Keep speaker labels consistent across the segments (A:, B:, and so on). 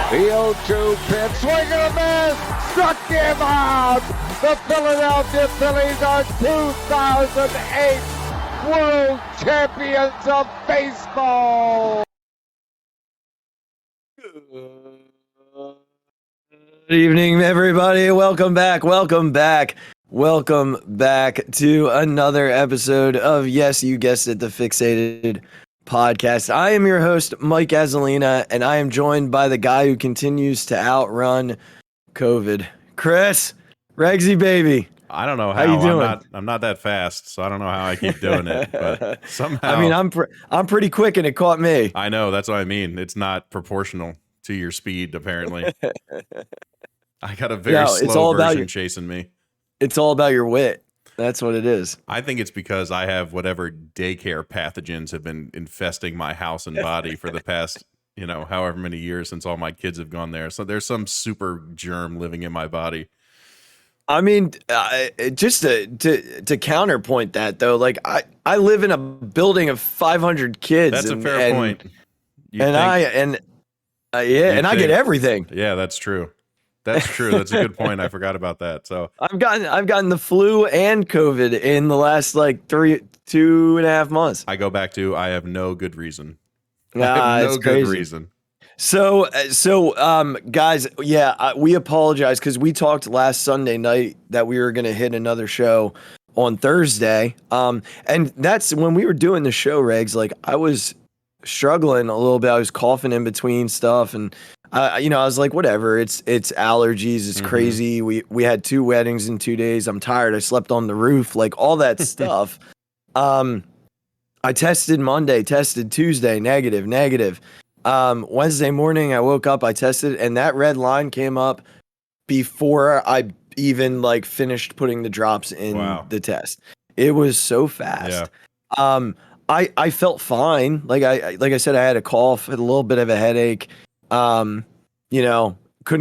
A: The 0-2 pitch, swing and a miss, struck him out. The Philadelphia Phillies are 2008 World Champions of Baseball.
B: Good evening, everybody. Welcome back to another episode of, yes, you guessed it, the Phixated Podcast. I am your host, Mike Azzolina, and I am joined by the guy who continues to outrun COVID, Chris Regzy, baby.
C: I don't know how
B: you doing?
C: I'm not that fast, so I don't know how I keep doing it, but somehow.
B: I mean, I'm pretty quick, and it caught me.
C: I know, that's what I mean. It's not proportional to your speed, apparently. I got a very slow version chasing me.
B: It's all about your wit. That's what it is.
C: I think it's because I have whatever daycare pathogens have been infesting my house and body for the past, however many years since all my kids have gone there. So there's some super germ living in my body.
B: I mean, just to counterpoint that though, like I live in a building of 500 kids.
C: That's a fair point.
B: I get everything.
C: Yeah, that's true. That's true. That's a good point. I forgot about that. So
B: I've gotten the flu and COVID in the last 2.5 months.
C: I go back to I have no good reason.
B: It's crazy.
C: Good reason.
B: So guys, we apologize because we talked last Sunday night that we were going to hit another show on Thursday. And that's when we were doing the show, Regs. Like I was struggling a little bit. I was coughing in between stuff, and I was like, whatever. It's allergies. It's crazy. We had 2 weddings in 2 days. I'm tired. I slept on the roof. Like all that stuff. I tested Monday. Tested Tuesday. Negative. Wednesday morning, I woke up. I tested, and that red line came up before I even finished putting the drops in the test. It was so fast. Yeah. I felt fine. Like I said, I had a cough, had a little bit of a headache. Couldn't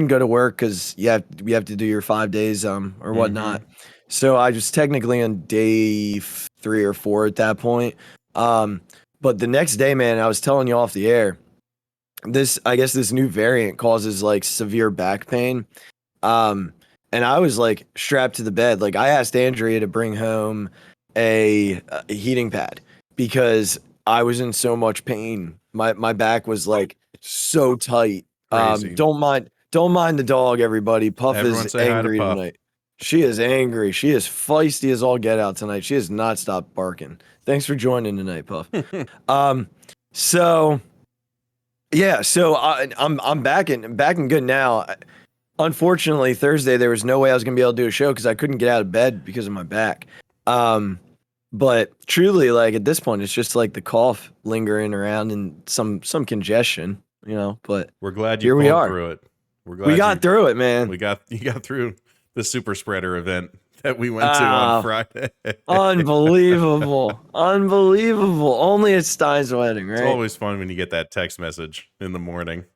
B: go to work because you have to do your 5 days or whatnot. So I was technically on day 3 or 4 at that point. But the next day, man, I was telling you off the air, this new variant causes severe back pain. And I was strapped to the bed. I asked Andrea to bring home a heating pad because I was in so much pain. My back was so tight. Don't mind the dog, everybody. Puff is angry tonight. She is angry. She is feisty as all get out tonight. She has not stopped barking. Thanks for joining tonight, Puff. So I'm back and good now. Unfortunately, Thursday there was no way I was gonna be able to do a show because I couldn't get out of bed because of my back. But truly, at this point, it's just the cough lingering around and some congestion, But
C: we're glad you pulled through it.
B: We got through it, man.
C: You got through the super spreader event that we went to on Friday.
B: Unbelievable. Only at Stein's wedding, right?
C: It's always fun when you get that text message in the morning.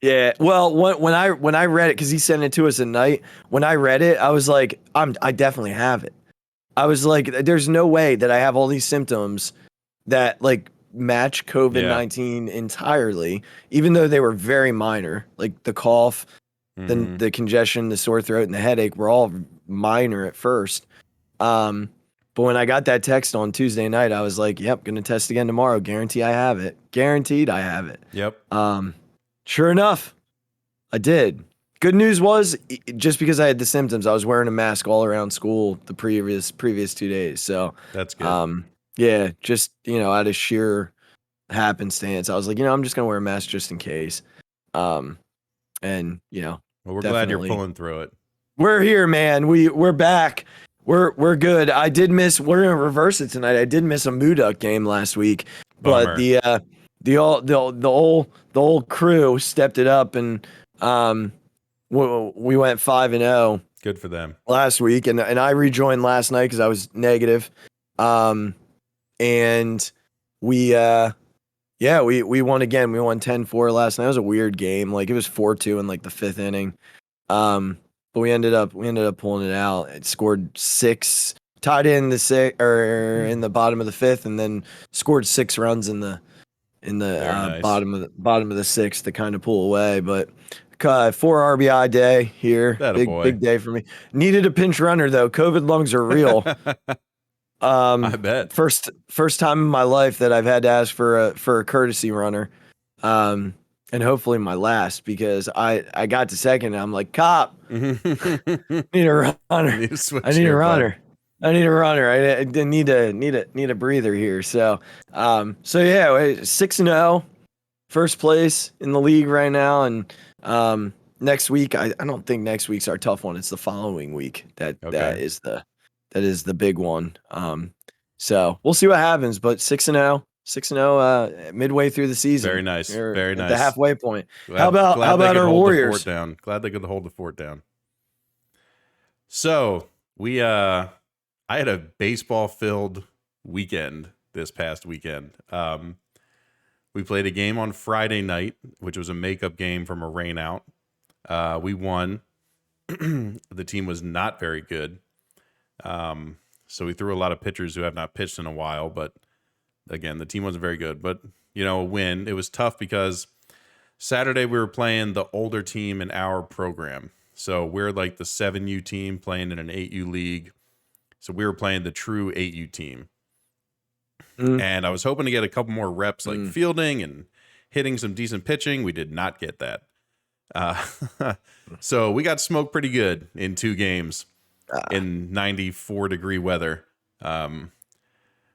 B: Yeah. Well, when I read it, because he sent it to us at night, when I read it, I was like, I definitely have it. I was like, there's no way that I have all these symptoms that match COVID-19 entirely, even though they were very minor. The cough, the congestion, the sore throat, and the headache were all minor at first. But when I got that text on Tuesday night, I was like, yep, gonna test again tomorrow. Guaranteed I have it.
C: Yep.
B: Sure enough, I did. Good news was, just because I had the symptoms, I was wearing a mask all around school the previous 2 days. So
C: that's good.
B: Just out of sheer happenstance, I was like, I'm just gonna wear a mask just in case.
C: Well, we're glad you're pulling through it.
B: We're here, man. We're back. We're good. We're gonna reverse it tonight. I did miss a Mooduk game last week,
C: Bummer.
B: but the old crew stepped it up, and we went 5-0.
C: Good for them.
B: Last week, and I rejoined last night because I was negative. And we won again. We won 10-4 last night. It was a weird game. It was 4-2 in the 5th inning. But we ended up pulling it out. It scored 6, tied in the 6 or in the bottom of the 5th, and then scored 6 runs in the in the
C: Very nice.
B: bottom of the sixth to kind of pull away. But 4 RBI day here,
C: Atta boy.
B: big day for me. Needed a pinch runner though. COVID lungs are real.
C: I bet.
B: First time in my life that I've had to ask for a courtesy runner. And hopefully my last, because I got to second and I'm like, cop, need a runner. I need a runner. I need a breather here. So yeah, 6-0, first place in the league right now. And next week, I don't think next week's our tough one. It's the following week that is the big one. So we'll see what happens, but 6-0, midway through the season.
C: Very nice. Very nice.
B: The halfway point. How about our Warriors?
C: Glad they could hold the fort down. So I had a baseball-filled weekend this past weekend. We played a game on Friday night, which was a makeup game from a rainout. We won. The team was not very good. So we threw a lot of pitchers who have not pitched in a while, but again, the team wasn't very good. But, a win. It was tough because Saturday we were playing the older team in our program. So we're like the 7U team playing in an 8U league. So we were playing the true 8U team. And I was hoping to get a couple more reps, like fielding and hitting some decent pitching. We did not get that. So we got smoked pretty good in 2 games in 94-degree weather.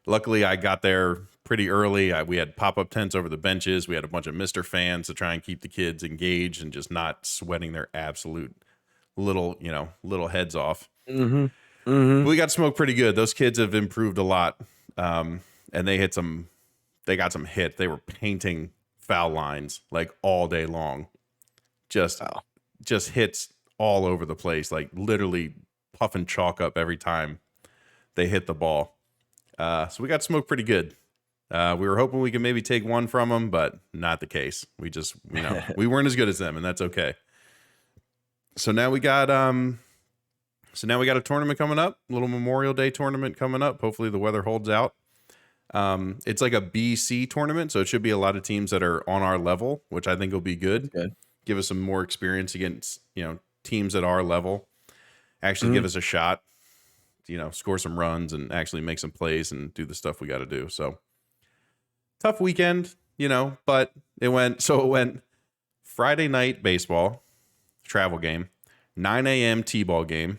C: Luckily, I got there pretty early. We had pop-up tents over the benches. We had a bunch of Mr. fans to try and keep the kids engaged and just not sweating their absolute little heads off. We got smoked pretty good. Those kids have improved a lot. And they got some hits. They were painting foul lines like all day long. Just hits all over the place, like literally puffing chalk up every time they hit the ball. So we got smoked pretty good. We were hoping we could maybe take one from them, but not the case. We just, we weren't as good as them, and that's okay. So now we got a tournament coming up, a little Memorial Day tournament coming up. Hopefully the weather holds out. It's like a BC tournament, so it should be a lot of teams that are on our level, which I think will be good. Give us some more experience against, teams at our level. Actually give us a shot, score some runs and actually make some plays and do the stuff we got to do. So tough weekend, but it went Friday night baseball, travel game, 9 a.m. T-ball game,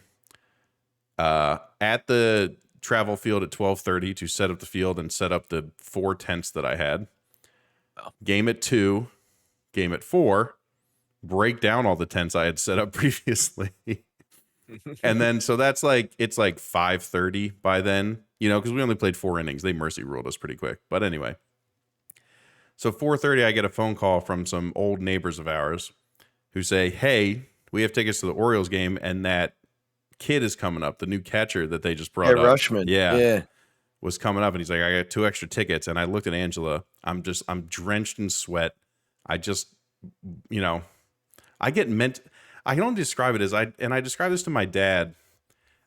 C: at the travel field at 12:30 to set up the field and set up the 4 tents that I had. Game at 2, game at 4, break down all the tents I had set up previously. And then, so that's it's like 5:30 by then, because we only played 4 innings. They mercy ruled us pretty quick. But anyway, so 4:30, I get a phone call from some old neighbors of ours who say, hey, we have tickets to the Orioles game, and that kid is coming up, the new catcher that they just brought up.
B: Rushman. Yeah.
C: Was coming up, and he's like, I got 2 extra tickets. And I looked at Angela. I'm drenched in sweat. I just, I can only describe it as I described this to my dad.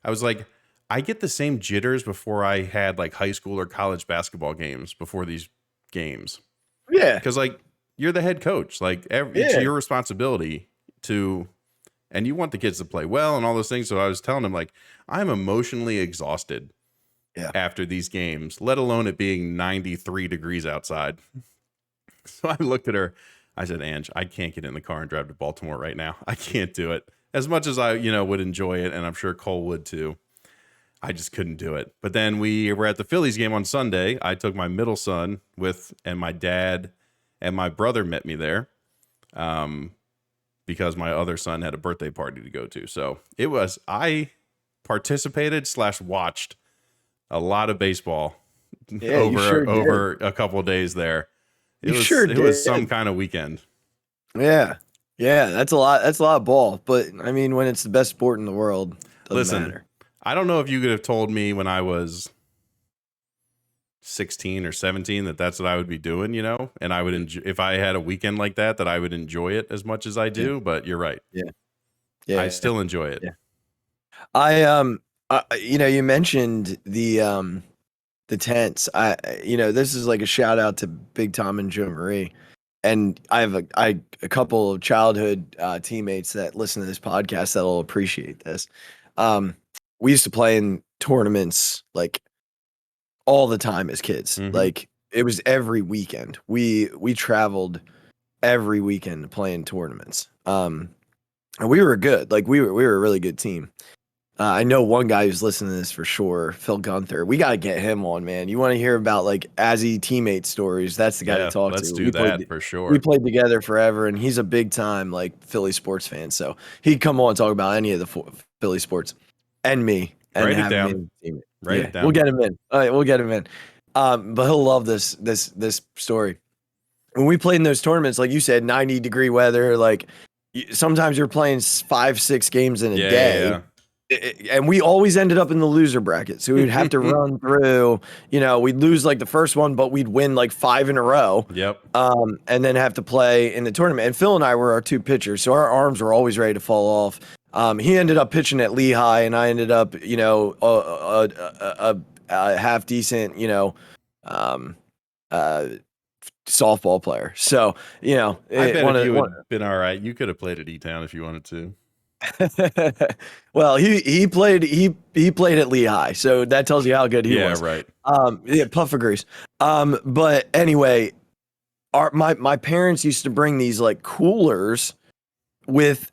C: I was like, I get the same jitters before I had like high school or college basketball games before these games. Yeah. Because like you're the head coach. Like it's your responsibility to, and you want the kids to play well and all those things. So I was telling him like, I'm emotionally exhausted after these games, let alone it being 93 degrees outside. So I looked at her. I said, Ange, I can't get in the car and drive to Baltimore right now. I can't do it. As much as I, would enjoy it, and I'm sure Cole would too. I just couldn't do it. But then we were at the Phillies game on Sunday. I took my middle son and my dad and my brother met me there because my other son had a birthday party to go to. So I participated / watched a lot of baseball over a couple of days there. It was some kind of weekend. Yeah,
B: that's a lot. That's a lot of ball. But I mean, when it's the best sport in the world, doesn't matter.
C: I don't know if you could have told me when I was 16 or 17 that's what I would be doing, and I would enjoy if I had a weekend like that I would enjoy it as much as I do. Yeah. But you're right. Yeah, I still enjoy it.
B: Yeah. You mentioned the the tents. This is like a shout out to Big Tom and Joe Marie. And I have a couple of childhood teammates that listen to this podcast that'll appreciate this. We used to play in tournaments like all the time as kids.
C: Mhm.
B: Like it was every weekend. We traveled every weekend to play in tournaments. And we were good. Like we were a really good team. I know one guy who's listening to this for sure, Phil Gunther. We got to get him on, man. You want to hear about like Azzy teammate stories? That's the guy to talk
C: let's
B: to.
C: do that for sure.
B: We played together forever, and he's a big time like Philly sports fan. So he'd come on and talk about any of the Philly sports and me. And
C: Write it
B: have
C: down.
B: him in.
C: Write it down.
B: We'll get him in. All right, we'll get him in. But he'll love this story. When we played in those tournaments, like you said, 90-degree weather, like sometimes you're playing 5-6 games in a day.
C: Yeah.
B: And we always ended up in the loser bracket. So we'd have to run through, we'd lose like the first one, but we'd win like 5 in a row.
C: Yep.
B: And then have to play in the tournament. And Phil and I were our two pitchers. So our arms were always ready to fall off. He ended up pitching at Lehigh, and I ended up, a half decent, softball player. So,
C: I bet if you would have been all right, you could have played at E-Town if you wanted to.
B: Well, he played at Lehigh, so that tells you how good he was.
C: Yeah, right.
B: Puff agrees. But anyway, my parents used to bring these like coolers with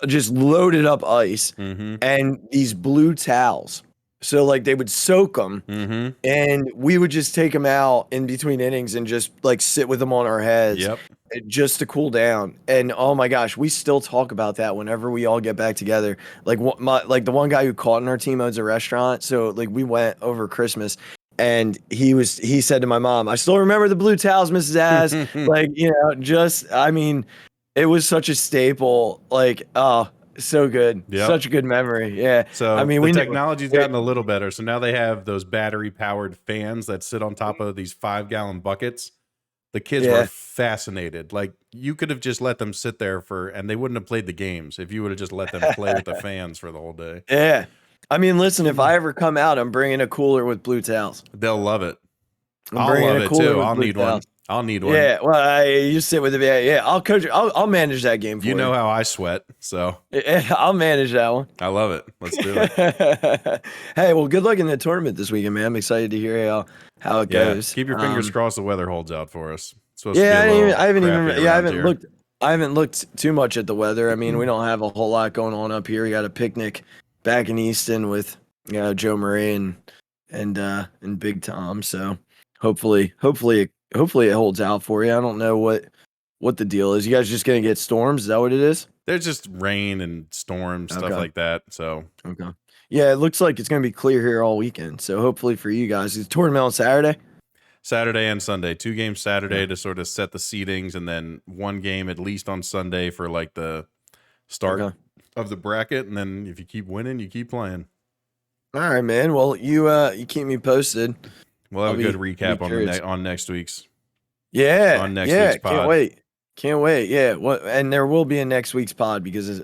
B: just loaded up ice and these blue towels. So like they would soak them and we would just take them out in between innings and just like sit with them on our heads just to cool down. And oh my gosh, we still talk about that whenever we all get back together. Like the one guy who caught in our team owns a restaurant. So like we went over Christmas and he said to my mom, I still remember the blue towels, Mrs. Az. It was such a staple. Like, oh, so good.
C: Yep.
B: Such a good memory. Yeah.
C: So the technology's gotten a little better. So now they have those battery powered fans that sit on top of these 5-gallon buckets. The kids were fascinated. Like you could have just let them sit there and they wouldn't have played the games if you would have just let them play with the fans for the whole day.
B: Yeah. I mean, listen, if I ever come out, I'm bringing a cooler with blue towels.
C: They'll love it. I'll love it too. I'll need one. I'll need one.
B: Yeah, well, you sit with it. Yeah, I'll coach you. I'll manage that game for you.
C: You know how I sweat, so
B: I'll manage that one.
C: I love it. Let's do it.
B: Hey, well, good luck in the tournament this weekend, man. I'm excited to hear how it goes.
C: Keep your fingers crossed the weather holds out for us.
B: I haven't looked too much at the weather. I mean, we don't have a whole lot going on up here. We got a picnic back in Easton with Joe Marie and Big Tom. So hopefully it holds out for you. I don't know what the deal is. You guys just gonna get storms? Is that what it is?
C: There's just rain and storms, stuff like that. So
B: okay, yeah, it looks like it's gonna be clear here all weekend. So hopefully for you guys, is the tournament on
C: Saturday and Sunday. 2 games Saturday to sort of set the seedings, and then 1 game at least on Sunday for like the start of the bracket. And then if you keep winning, you keep playing.
B: All right, man. Well, you keep me posted.
C: We'll have a good recap on next week's.
B: Yeah,
C: on next week's pod.
B: Can't wait. Yeah, and there will be a next week's pod because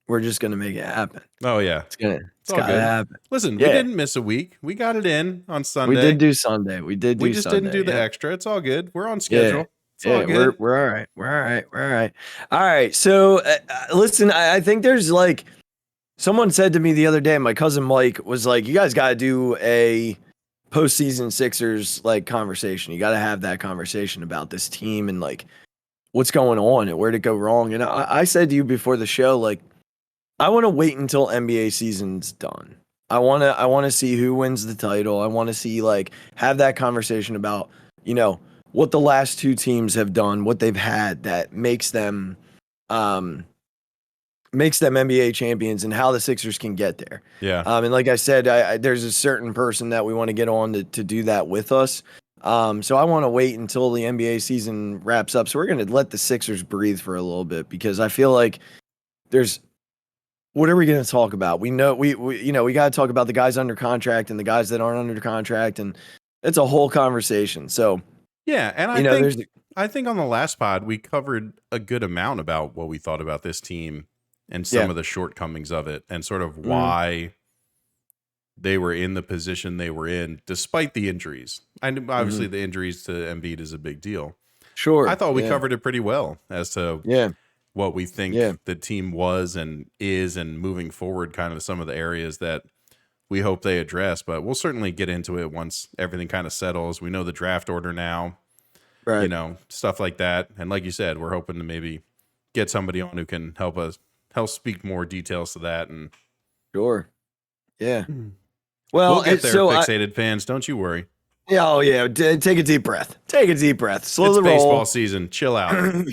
B: we're just gonna make it happen.
C: Oh yeah,
B: it's gotta happen.
C: Listen, we didn't miss a week. We got it in on Sunday.
B: We did do Sunday. We just
C: didn't do the extra. It's all good. We're on schedule. It's all good.
B: We're all right. We're all right. All right. So listen, I think there's like someone said to me the other day. My cousin Mike was like, "You guys got to do a postseason Sixers like conversation. You got to have that conversation about this team and like what's going on and where did it go wrong." And I said to you before the show, like, I want to wait until NBA season's done. I want to see who wins the title. I want to see like have that conversation about, what the last 2 teams have done, what they've had that makes them NBA champions and how the Sixers can get there.
C: Yeah.
B: And like I said, there's a certain person that we want to get on to do that with us. So I want to wait until the NBA season wraps up. So we're going to let the Sixers breathe for a little bit because I feel like what are we going to talk about? We know we got to talk about the guys under contract and the guys that aren't under contract, and it's a whole conversation. So
C: yeah, and I think on the last pod we covered a good amount about what we thought about this team and some of the shortcomings of it and sort of why they were in the position they were in despite the injuries. And obviously the injuries to Embiid is a big deal.
B: Sure.
C: I thought we covered it pretty well as to what we think the team was and is, and moving forward, kind of some of the areas that we hope they address. But we'll certainly get into it once everything kind of settles. We know the draft order now,
B: right?
C: You know, stuff like that. And like you said, we're hoping to maybe get somebody on who can help speak more details to that. And
B: sure, yeah. Well,
C: we'll get there, Phixated fans. Don't you worry.
B: Yeah, oh yeah. Take a deep breath. Take a deep breath. Slow the roll.
C: It's baseball season. Chill out.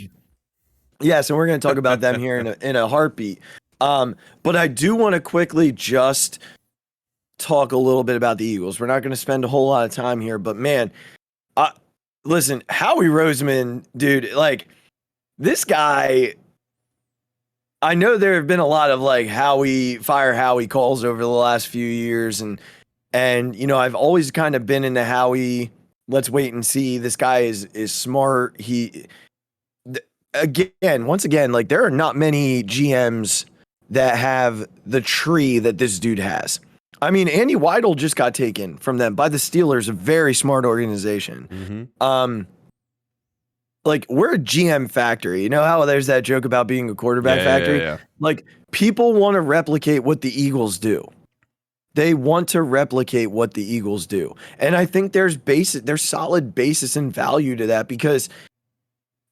B: Yes, and we're going to talk about them here in a heartbeat. But I do want to quickly just talk a little bit about the Eagles. We're not going to spend a whole lot of time here, but man, listen, Howie Roseman, dude, like this guy. I know there have been a lot of like Howie calls over the last few years, and you know, I've always kind of been into Howie. Let's wait and see. This guy is smart. Once again, like there are not many GMs that have the tree that this dude has. I mean, Andy Weidel just got taken from them by the Steelers, a very smart organization. Like we're a GM factory. You know how there's that joke about being a quarterback factory?
C: Yeah.
B: Like people want to replicate what the Eagles do. They want to replicate what the Eagles do. And I think there's solid basis and value to that, because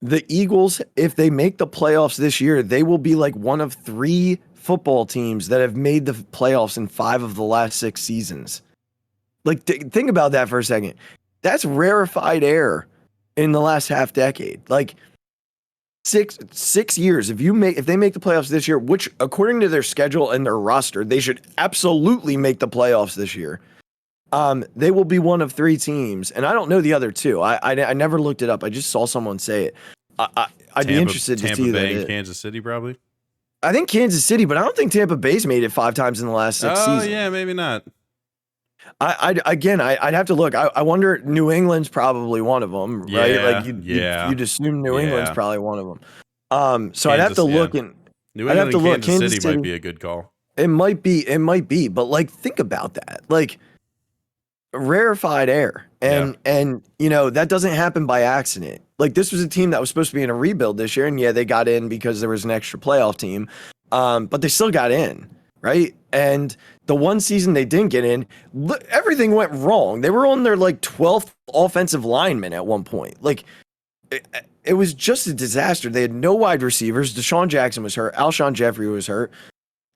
B: the Eagles, if they make the playoffs this year, they will be like one of 3 football teams that have made the playoffs in 5 of the last 6 seasons. Like think about that for a second. That's rarefied air in the last half decade. Like 6 years. If they make the playoffs this year, which according to their schedule and their roster, they should absolutely make the playoffs this year. They will be one of 3 teams, and I don't know the other 2. I never looked it up. I just saw someone say it. I'd be interested to see
C: Tampa Bay
B: that.
C: and Kansas City, probably.
B: I think Kansas City, but I don't think Tampa Bay's made it 5 times in the last 6 seasons.
C: Oh yeah, maybe not.
B: I'd have to look. I wonder. New England's probably one of them, right?
C: Yeah,
B: like you'd assume New England's probably one of them. So I'd have to look and
C: New England and Kansas City might be a good call.
B: It might be, but like think about that, like rarefied air, and you know that doesn't happen by accident. Like this was a team that was supposed to be in a rebuild this year, and yeah, they got in because there was an extra playoff team, but they still got in, right? And the one season they didn't get in, everything went wrong. They were on their like 12th offensive lineman at one point. Like it was just a disaster. They had no wide receivers. Deshaun Jackson was hurt. Alshon Jeffrey was hurt.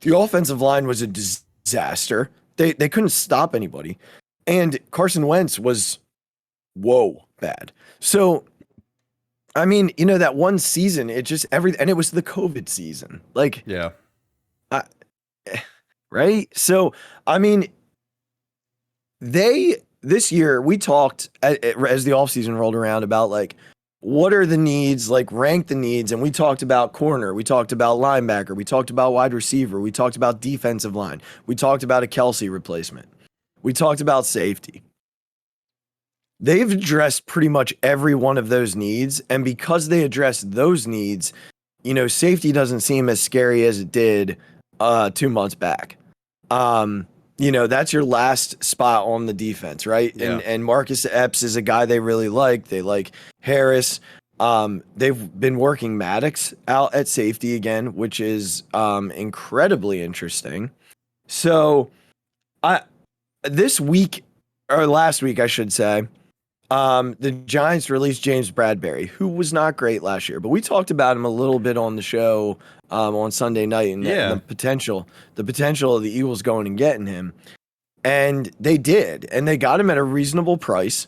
B: The offensive line was a disaster. They couldn't stop anybody. And Carson Wentz was bad. So I mean, you know, that one season, and it was the COVID season. Like right? So, I mean, this year, we talked as the offseason rolled around about like, what are the needs, like rank the needs. And we talked about corner. We talked about linebacker. We talked about wide receiver. We talked about defensive line. We talked about a Kelsey replacement. We talked about safety. They've addressed pretty much every one of those needs. And because they addressed those needs, you know, safety doesn't seem as scary as it did 2 months back. You know, that's your last spot on the defense, right?
C: Yeah.
B: And Marcus Epps is a guy they really like. They like Harris. They've been working Maddox out at safety again, which is incredibly interesting. So this week, or last week, I should say, the Giants released James Bradberry, who was not great last year, but we talked about him a little bit on the show on Sunday night, and the potential of the Eagles going and getting him, and they did, and they got him at a reasonable price.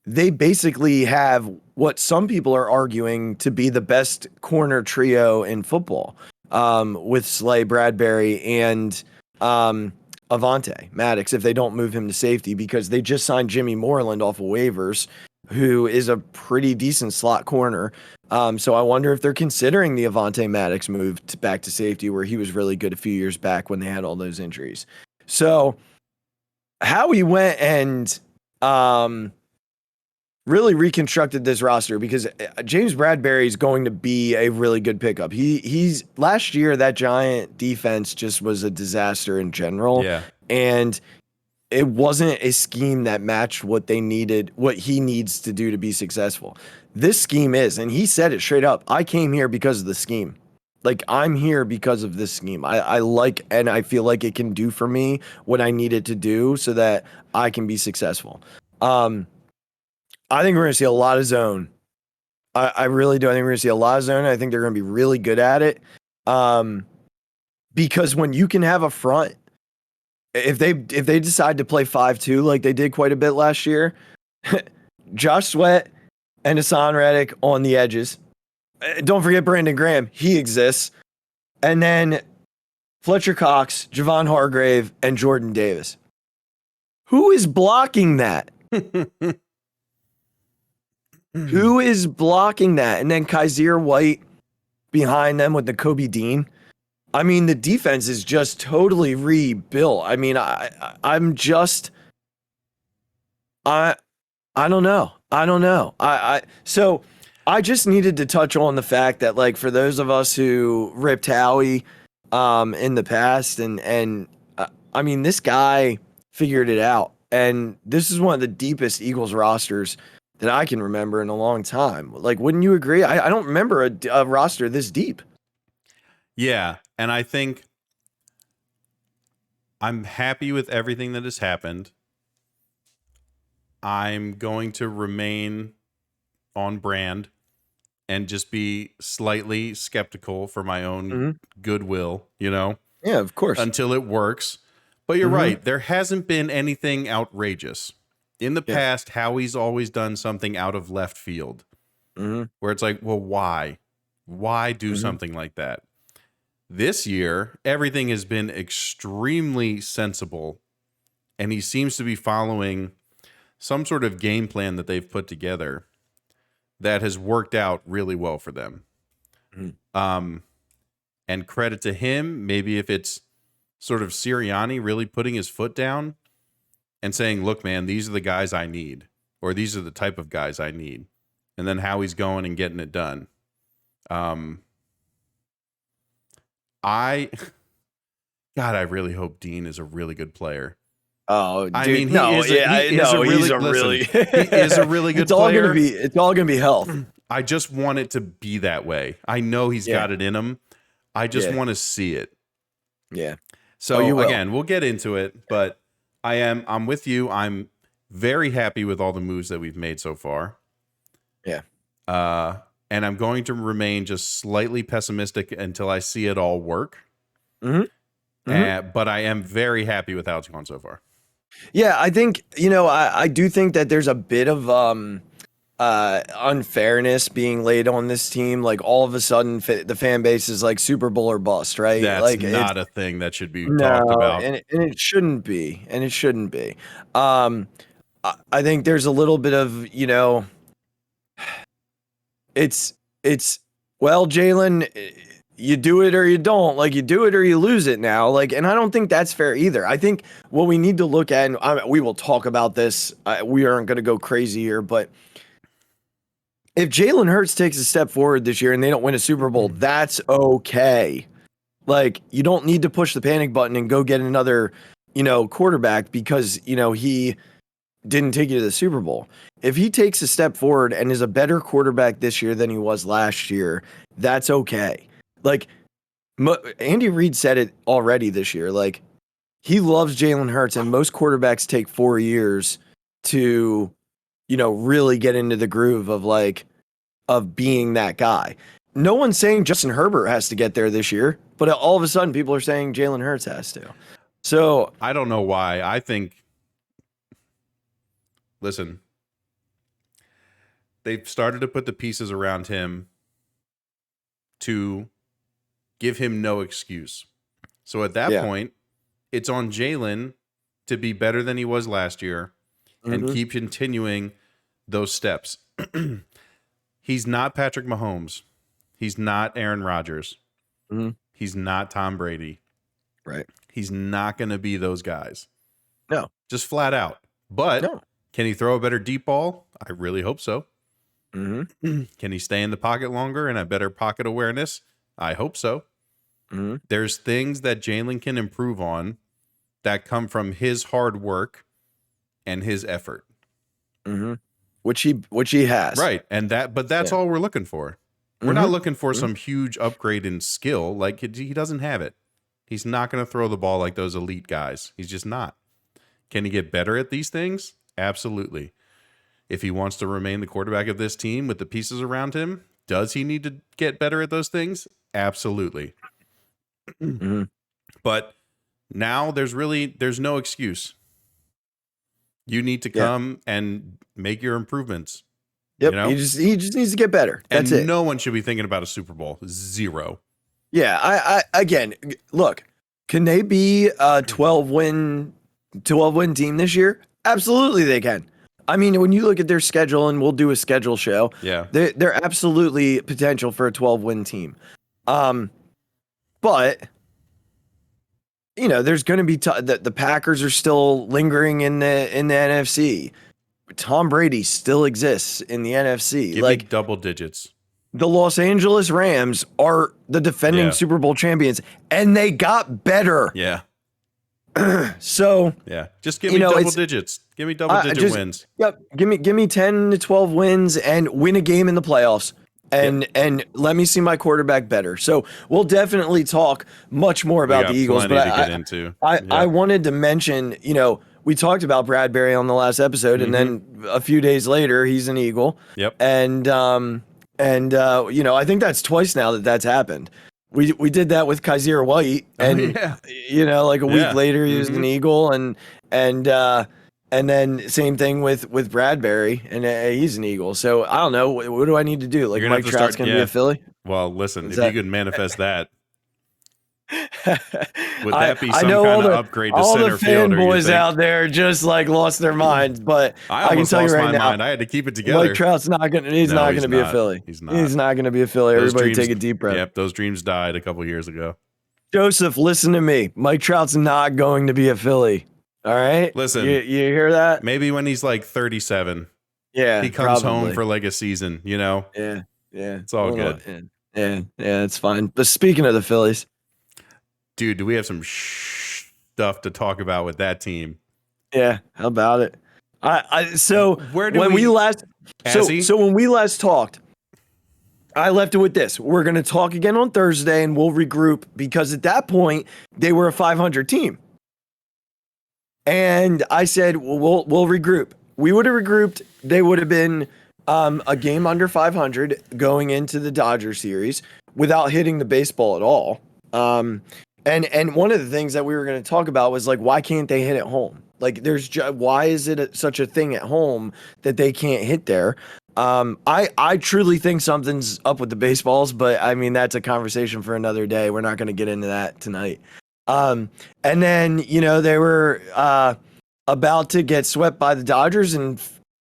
B: They basically have what some people are arguing to be the best corner trio in football, with Slay, Bradberry, and Avante Maddox, if they don't move him to safety, because they just signed Jimmy Moreland off of waivers, who is a pretty decent slot corner. So I wonder if they're considering the Avante Maddox move back to safety, where he was really good a few years back when they had all those injuries. So Howie went and really reconstructed this roster because James Bradberry is going to be a really good pickup. He's last year, that Giant defense just was a disaster in general.
C: Yeah.
B: And it wasn't a scheme that matched what they needed, what he needs to do to be successful. This scheme is, and he said it straight up, I came here because of the scheme. Like, I'm here because of this scheme. I like, and I feel like it can do for me what I needed to do so that I can be successful. I think we're going to see a lot of zone. I really do. I think we're going to see a lot of zone. I think they're going to be really good at it. Because when you can have a front, if they decide to play 5-2 like they did quite a bit last year, Josh Sweat and Hassan Reddick on the edges. Don't forget Brandon Graham. He exists. And then Fletcher Cox, Javon Hargrave, and Jordan Davis. Who is blocking that? Who is blocking that? And then Kaiser White behind them with the Kobe Dean. I mean, the defense is just totally rebuilt. I mean, I'm just, I don't know. So I just needed to touch on the fact that, like, for those of us who ripped Howie in the past, and I mean, this guy figured it out. And this is one of the deepest Eagles rosters that I can remember in a long time. Like, wouldn't you agree? I don't remember a roster this deep.
C: Yeah, and I think I'm happy with everything that has happened. I'm going to remain on brand and just be slightly skeptical for my own goodwill, you know?
B: Yeah, of course.
C: Until it works. But you're right. There hasn't been anything outrageous. In the past, Howie's always done something out of left field where it's like, well, why? Why do something like that? This year, everything has been extremely sensible, and he seems to be following some sort of game plan that they've put together that has worked out really well for them. And credit to him, maybe if it's sort of Sirianni really putting his foot down and saying, look, man, these are the guys I need, or these are the type of guys I need. And then how he's going and getting it done. I really hope Dean is a really good player.
B: Oh, dude,
C: I mean,
B: he is a really good
C: player.
B: It's all gonna be health.
C: I just want it to be that way. I know he's got it in him. I just want to see it.
B: Yeah.
C: So again, we'll get into it, but I'm with you. I'm very happy with all the moves that we've made so far.
B: Yeah.
C: And I'm going to remain just slightly pessimistic until I see it all work. But I am very happy with how it's gone so far.
B: Yeah, I think, I do think that there's a bit of unfairness being laid on this team. Like, all of a sudden, the fan base is like Super Bowl or bust, right?
C: That's
B: like,
C: not a thing that should be talked about.
B: And it shouldn't be. I think there's a little bit of, it's well, Jalen, you do it or you don't. Like, you do it or you lose it now. Like, and I don't think that's fair either. I think what we need to look at, and we will talk about this. We aren't going to go crazy here, but if Jalen Hurts takes a step forward this year and they don't win a Super Bowl, that's okay. Like, you don't need to push the panic button and go get another, quarterback because, he didn't take you to the Super Bowl. If he takes a step forward and is a better quarterback this year than he was last year, that's okay. Like, Andy Reid said it already this year. Like, he loves Jalen Hurts, and most quarterbacks take 4 years to, really get into the groove of being that guy. No one's saying Justin Herbert has to get there this year, but all of a sudden people are saying Jalen Hurts has to. So
C: I don't know why. I think, listen, they've started to put the pieces around him to give him no excuse. So at that point, it's on Jalen to be better than he was last year and keep continuing those steps. He's not Patrick Mahomes. He's not Aaron Rodgers. He's not Tom Brady.
B: Right.
C: He's not going to be those guys.
B: No.
C: Just flat out. But can he throw a better deep ball? I really hope so.
B: Mm-hmm.
C: Can he stay in the pocket longer and have better pocket awareness? I hope so.
B: Mm-hmm.
C: There's things that Jalen can improve on that come from his hard work and his effort.
B: Mm-hmm. Which he has.
C: Right. And that's all we're looking for. We're not looking for some huge upgrade in skill. Like, he doesn't have it. He's not going to throw the ball like those elite guys. He's just not. Can he get better at these things? Absolutely. If he wants to remain the quarterback of this team with the pieces around him, does he need to get better at those things? Absolutely.
B: Mm-hmm.
C: But now there's no excuse. You need to come and make your improvements.
B: Yep.
C: You know?
B: He just needs to get better. That's it.
C: No one should be thinking about a Super Bowl. Zero.
B: Yeah. I again, look, can they be a 12-win team this year? Absolutely they can. I mean, when you look at their schedule, and we'll do a schedule show, they're absolutely potential for a 12-win team. But you know, there's going to be the Packers are still lingering in the NFC. Tom Brady still exists in the NFC.
C: Give me double digits.
B: The Los Angeles Rams are the defending Super Bowl champions, and they got better.
C: Yeah.
B: So
C: just give me double digits. Give me double-digit wins.
B: Yep, give me 10 to 12 wins and win a game in the playoffs, and let me see my quarterback better. So we'll definitely talk much more about the Eagles. But I wanted to mention, you know, we talked about Bradberry on the last episode, and then a few days later, he's an Eagle.
C: Yep.
B: And you know, I think that's twice now that's happened. We did that with Kaiser White, and you know, like a week later he was an Eagle, and then same thing with Bradberry, and he's an Eagle. So I don't know, what do I need to do? Like Mike Trout's gonna be a Philly?
C: Well, listen, if you could manifest that, would that be some kind of upgrade to center fielder?
B: All the fanboys out there just like lost their minds, but I can tell you right now,
C: I had to keep it together.
B: Mike Trout's not gonna. He's not gonna be a Philly.
C: He's not.
B: He's not gonna be a Philly. Everybody take a deep breath.
C: Yep, those dreams died a couple years ago.
B: Joseph, listen to me. Mike Trout's not going to be a Philly. All right.
C: Listen,
B: you hear that?
C: Maybe when he's like 37.
B: Yeah,
C: he comes home for like a season. You know.
B: Yeah.
C: It's all good.
B: Yeah, it's fine. But speaking of the Phillies.
C: Dude, do we have some stuff to talk about with that team?
B: Yeah, how about it? So when
C: when we last
B: talked, I left it with this. We're going to talk again on Thursday, and we'll regroup, because at that point they were a 500 team. And I said, we'll regroup. We would have regrouped. They would have been a game under 500 going into the Dodgers series without hitting the baseball at all. And one of the things that we were going to talk about was like, why can't they hit at home? Like, why is it such a thing at home that they can't hit there? I truly think something's up with the baseballs, but I mean, that's a conversation for another day. We're not going to get into that tonight. And then, you know, they were about to get swept by the Dodgers and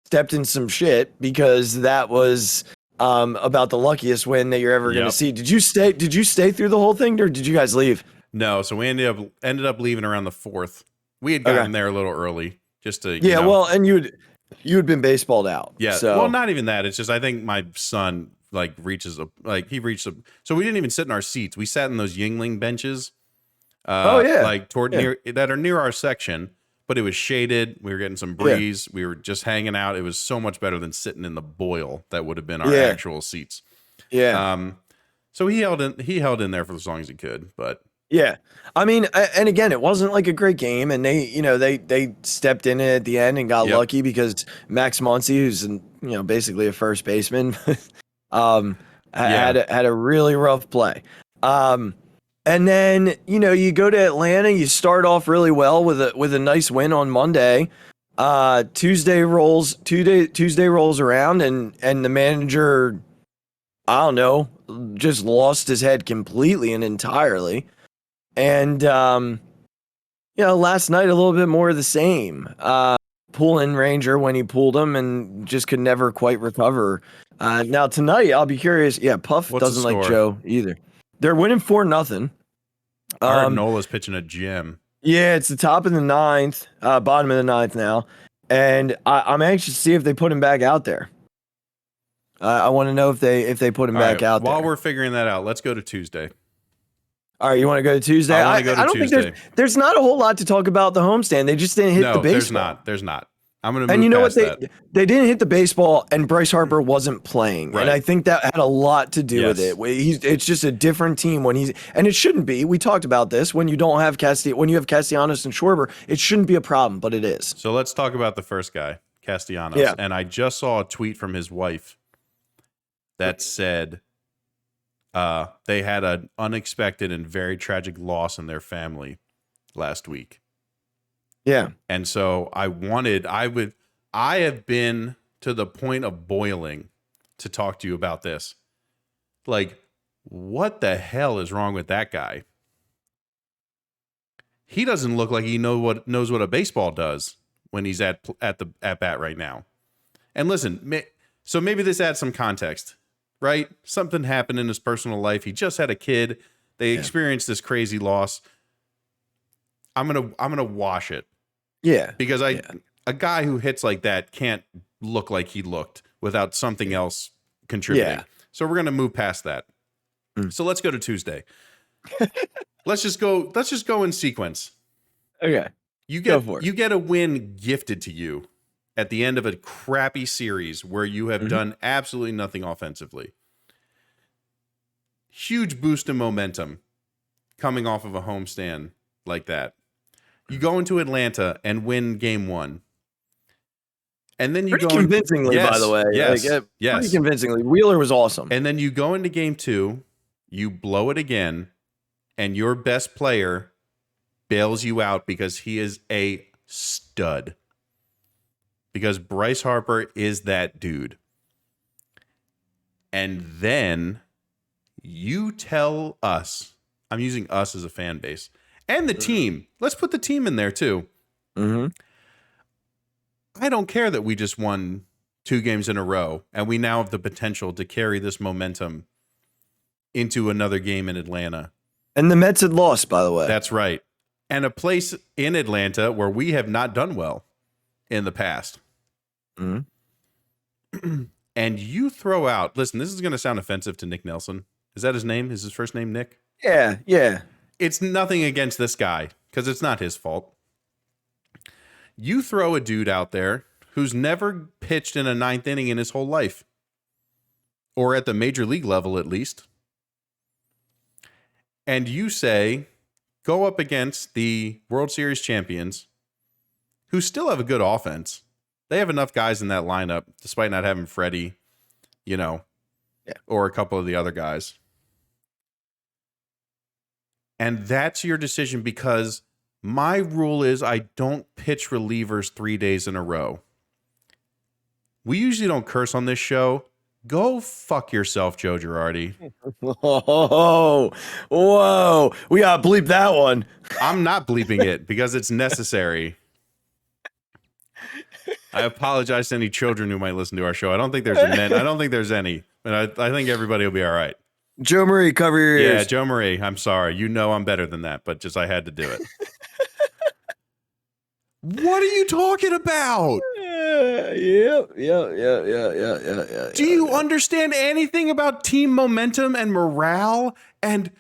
B: stepped in some shit, because that was about the luckiest win that you're ever going to see. Did you stay through the whole thing, or did you guys leave?
C: No, so we ended up leaving around the 4th. We had gotten there a little early, just to
B: well, and you'd been baseballed out.
C: Yeah.
B: So.
C: Well, not even that. It's just I think my son reached so we didn't even sit in our seats. We sat in those Yingling benches. That are near our section, but it was shaded. We were getting some breeze. We were just hanging out. It was so much better than sitting in the boil that would have been our actual seats.
B: Yeah.
C: So he held in there for as long as he could, but.
B: Yeah. I mean, and again, it wasn't like a great game, and they stepped in it at the end and got lucky, because Max Muncy, who's basically a first baseman, had a really rough play. And then, you go to Atlanta, you start off really well with a nice win on Monday. Tuesday rolls around, and the manager, I don't know, just lost his head completely and entirely. And, last night, a little bit more of the same. Pull in Ranger when he pulled him, and just could never quite recover. Now tonight, I'll be curious. Yeah, Puff doesn't like Joe either. They're winning 4-0.
C: I heard Nola's pitching a gem.
B: Yeah, it's the top of the 9th, bottom of the 9th now. and I'm anxious to see if they put him back out there. I want to know if they put him back out there.
C: While we're figuring that out, let's go to Tuesday.
B: All right, you want to go to Tuesday?
C: I want to go to
B: don't
C: Tuesday.
B: think there's not a whole lot to talk about the homestand. They just didn't hit the baseball.
C: There's not. I'm going to move
B: and you know
C: past
B: what?
C: that.
B: They didn't hit the baseball, and Bryce Harper wasn't playing,
C: Right.
B: and I think that had a lot to do with
C: Yes.
B: it. It's just a different team and it shouldn't be. We talked about this when you don't have when you have Castellanos and Schwarber, it shouldn't be a problem, but it is.
C: So let's talk about the first guy, Castellanos.
B: Yeah.
C: And I just saw a tweet from his wife that said they had an unexpected and very tragic loss in their family last week.
B: Yeah.
C: And so I have been to the point of boiling to talk to you about this. Like, what the hell is wrong with that guy? He doesn't look like he knows what a baseball does when he's at bat right now. And listen, so maybe this adds some context, right? Something happened in his personal life. He just had a kid. They experienced this crazy loss. I'm gonna wash it.
B: Yeah.
C: Because a guy who hits like that can't look like he looked without something else contributing.
B: Yeah.
C: So we're gonna move past that. So let's go to Tuesday. Let's just go in sequence.
B: Okay.
C: You
B: Go for it.
C: get a win gifted to you at the end of a crappy series where you have done absolutely nothing offensively. Huge boost in momentum coming off of a homestand like that. You go into Atlanta and win game 1. And then you
B: Pretty
C: go
B: convincingly, by the way.
C: Yes,
B: Like, pretty convincingly. Wheeler was awesome.
C: And then you go into game 2, you blow it again, and your best player bails you out because he is a stud. Because Bryce Harper is that dude. And then you tell us, I'm using us as a fan base, and the team. Let's put the team in there too.
B: Mm-hmm.
C: I don't care that we just won 2 games in a row, and we now have the potential to carry this momentum into another game in Atlanta.
B: And the Mets had lost, by the way.
C: That's right. And a place in Atlanta where we have not done well in the past.
B: Mm-hmm.
C: And you throw out, listen, this is going to sound offensive to Nick Nelson. Is that his name? Is his first name Nick?
B: Yeah.
C: It's nothing against this guy because it's not his fault. You throw a dude out there who's never pitched in a 9th inning in his whole life, or at the major league level at least. And you say, go up against the World Series champions who still have a good offense. They have enough guys in that lineup, despite not having Freddie, or a couple of the other guys. And that's your decision because my rule is I don't pitch relievers 3 days in a row. We usually don't curse on this show. Go fuck yourself, Joe Girardi.
B: Whoa. We gotta bleep that one.
C: I'm not bleeping it because it's necessary. I apologize to any children who might listen to our show. I don't think there's any, but I think everybody will be all right.
B: Joe Marie, cover your ears.
C: Yeah, Joe Marie, I'm sorry. You know I'm better than that, but just I had to do it. What are you talking about?
B: Yeah.
C: Do you understand anything about team momentum and morale? And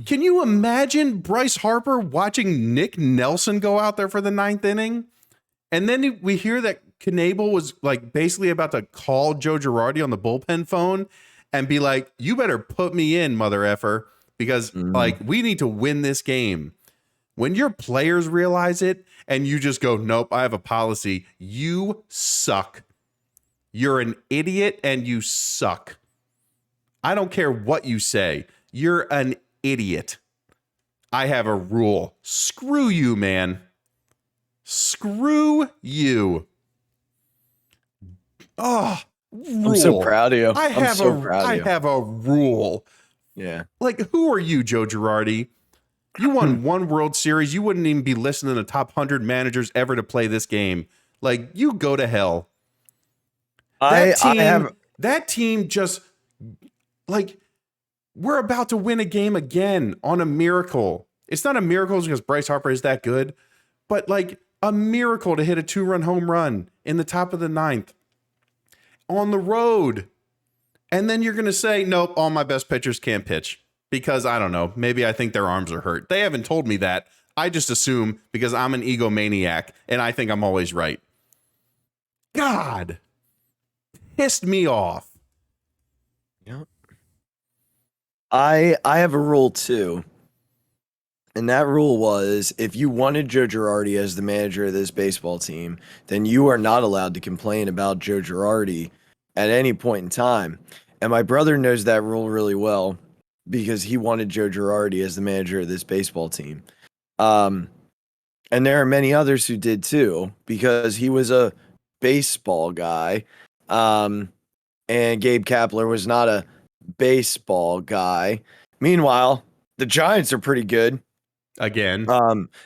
C: can you imagine Bryce Harper watching Nick Nelson go out there for the 9th inning? And then we hear that Knebel was like basically about to call Joe Girardi on the bullpen phone and be like, you better put me in, mother effer, because like we need to win this game. When your players realize it and you just go, nope, I have a policy, you suck. You're an idiot and you suck. I don't care what you say. You're an idiot. I have a rule. Screw you, man. Screw you. Oh, rule.
B: I'm so proud of you.
C: I have a rule.
B: Yeah.
C: Like, who are you, Joe Girardi? You won one World Series. You wouldn't even be listed in the top 100 managers ever to play this game. Like, you go to hell. That team just, like, we're about to win a game again on a miracle. It's not a miracle because Bryce Harper is that good, but like a miracle to hit a 2-run home run in the top of the ninth on the road. And then you're going to say, nope, all my best pitchers can't pitch because I don't know. Maybe I think their arms are hurt. They haven't told me that. I just assume because I'm an egomaniac and I think I'm always right. God, pissed me off.
B: Yeah. I have a rule too. And that rule was if you wanted Joe Girardi as the manager of this baseball team, then you are not allowed to complain about Joe Girardi at any point in time. And my brother knows that rule really well because he wanted Joe Girardi as the manager of this baseball team. And there are many others who did too, because he was a baseball guy. And Gabe Kapler was not a baseball guy. Meanwhile, the Giants are pretty good.
C: Again.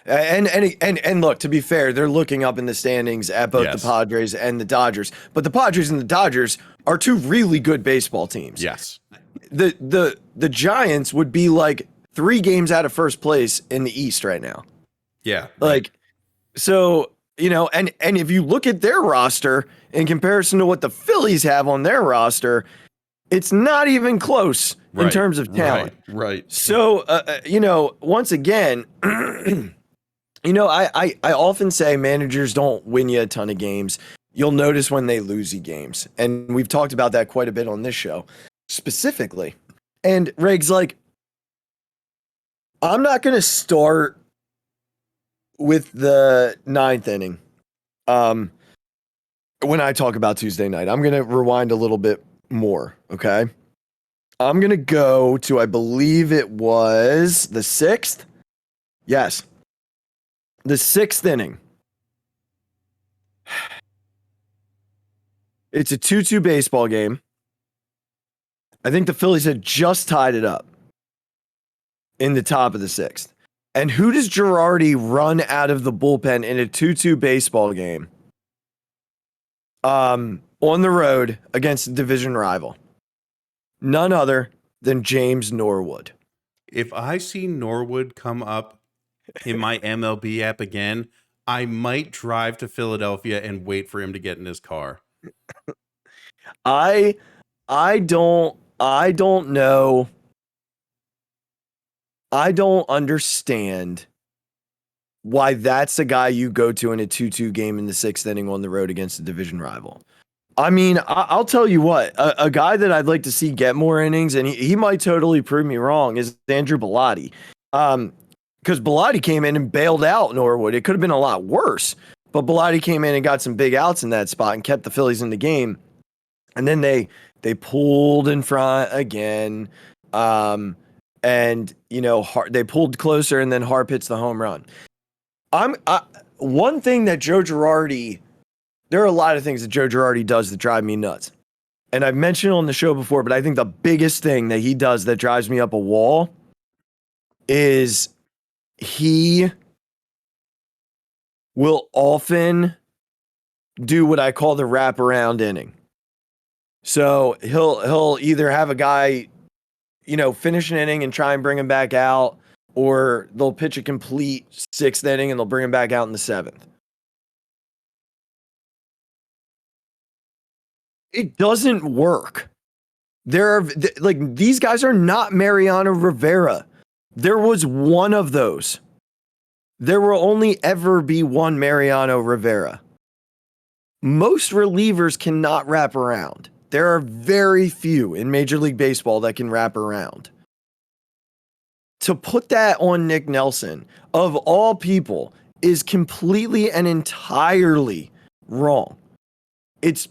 B: And look, to be fair, they're looking up in the standings at both the Padres and the Dodgers. But the Padres and the Dodgers are two really good baseball teams.
C: Yes.
B: The Giants would be like 3 games out of first place in the East right now.
C: Yeah.
B: Like, so, you know, and if you look at their roster in comparison to what the Phillies have on their roster, it's not even close in terms of talent.
C: Right.
B: So, you know, once again, you know, I often say managers don't win you a ton of games. You'll notice when they lose you games. And we've talked about that quite a bit on this show specifically. And Regz, like, I'm not going to start with the 9th inning. When I talk about Tuesday night, I'm going to rewind a little bit more. Okay. I'm going to go to, I believe it was the 6th. Yes. The 6th inning. It's a 2-2 baseball game. I think the Phillies had just tied it up in the top of the 6th. And who does Girardi run out of the bullpen in a 2-2 baseball game? On the road against a division rival. None other than James Norwood.
C: If I see Norwood come up in my MLB app again, I might drive to Philadelphia and wait for him to get in his car.
B: I don't know. I don't understand why that's the guy you go to in a 2-2 game in the 6th inning on the road against a division rival. I mean, I'll tell you what, a guy that I'd like to see get more innings, and he might totally prove me wrong, is Andrew Bellotti. Because Bellotti came in and bailed out Norwood. It could have been a lot worse, but Bellotti came in and got some big outs in that spot and kept the Phillies in the game. And then they pulled in front again. And, you know, they pulled closer, and then Harp hits the home run. One thing that Joe Girardi, there are a lot of things that Joe Girardi does that drive me nuts. And I've mentioned on the show before, but I think the biggest thing that he does that drives me up a wall is he will often do what I call the wraparound inning. So he'll either have a guy, you know, finish an inning and try and bring him back out, or they'll pitch a complete 6th inning and they'll bring him back out in the 7th. It doesn't work. These guys are not Mariano Rivera. There was one of those. There will only ever be one Mariano Rivera. Most relievers cannot wrap around. There are very few in Major League Baseball that can wrap around. To put that on Nick Nelson, of all people, is completely and entirely wrong. It's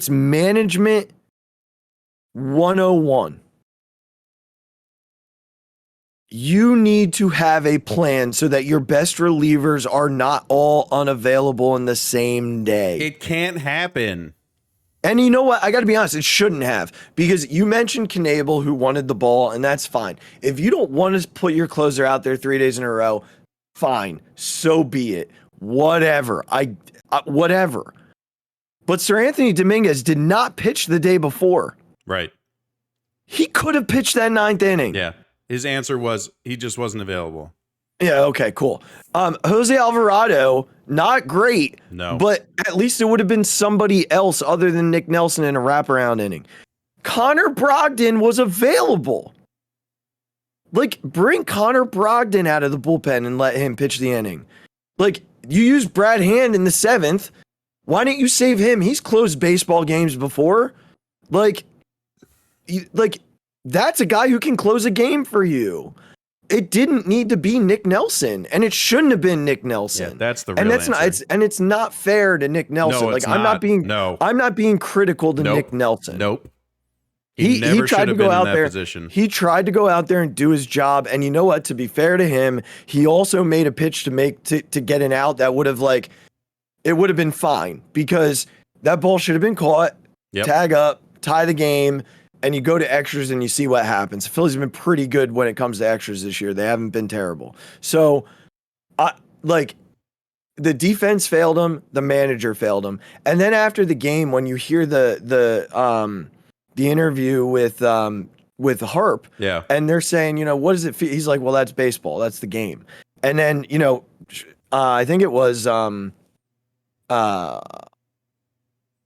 B: management 101. You need to have a plan so that your best relievers are not all unavailable in the same day.
C: It can't happen.
B: And you know what? I got to be honest, it shouldn't have. Because you mentioned Knebel, who wanted the ball, and that's fine. If you don't want to put your closer out there 3 days in a row, fine. So be it. Whatever. Whatever. But Sir Anthony Dominguez did not pitch the day before.
C: Right.
B: He could have pitched that 9th inning.
C: Yeah. His answer was he just wasn't available.
B: Yeah, okay, cool. Jose Alvarado, not great.
C: No.
B: But at least it would have been somebody else other than Nick Nelson in a wraparound inning. Connor Brogdon was available. Like, bring Connor Brogdon out of the bullpen and let him pitch the inning. Like, you used Brad Hand in the 7th. Why didn't you save him? He's closed baseball games before. Like, that's a guy who can close a game for you. It didn't need to be Nick Nelson, and it shouldn't have been Nick Nelson.
C: Yeah, that's the real answer.
B: It's not fair to Nick Nelson.
C: No, it's not.
B: I'm not being critical to Nick Nelson.
C: Nope. He never should have been in that position.
B: He tried to go out there and do his job, and you know what? To be fair to him, he also made a pitch to get an out that would have it would have been fine because that ball should have been caught. Yep. Tag up, tie the game. And you go to extras and you see what happens. The Phillies have been pretty good when it comes to extras this year. They haven't been terrible. So, the defense failed him, the manager failed him, and then after the game, when you hear the interview with Harp,
C: yeah,
B: and they're saying, what does it feel? He's like, well, that's baseball, that's the game. And then I think it was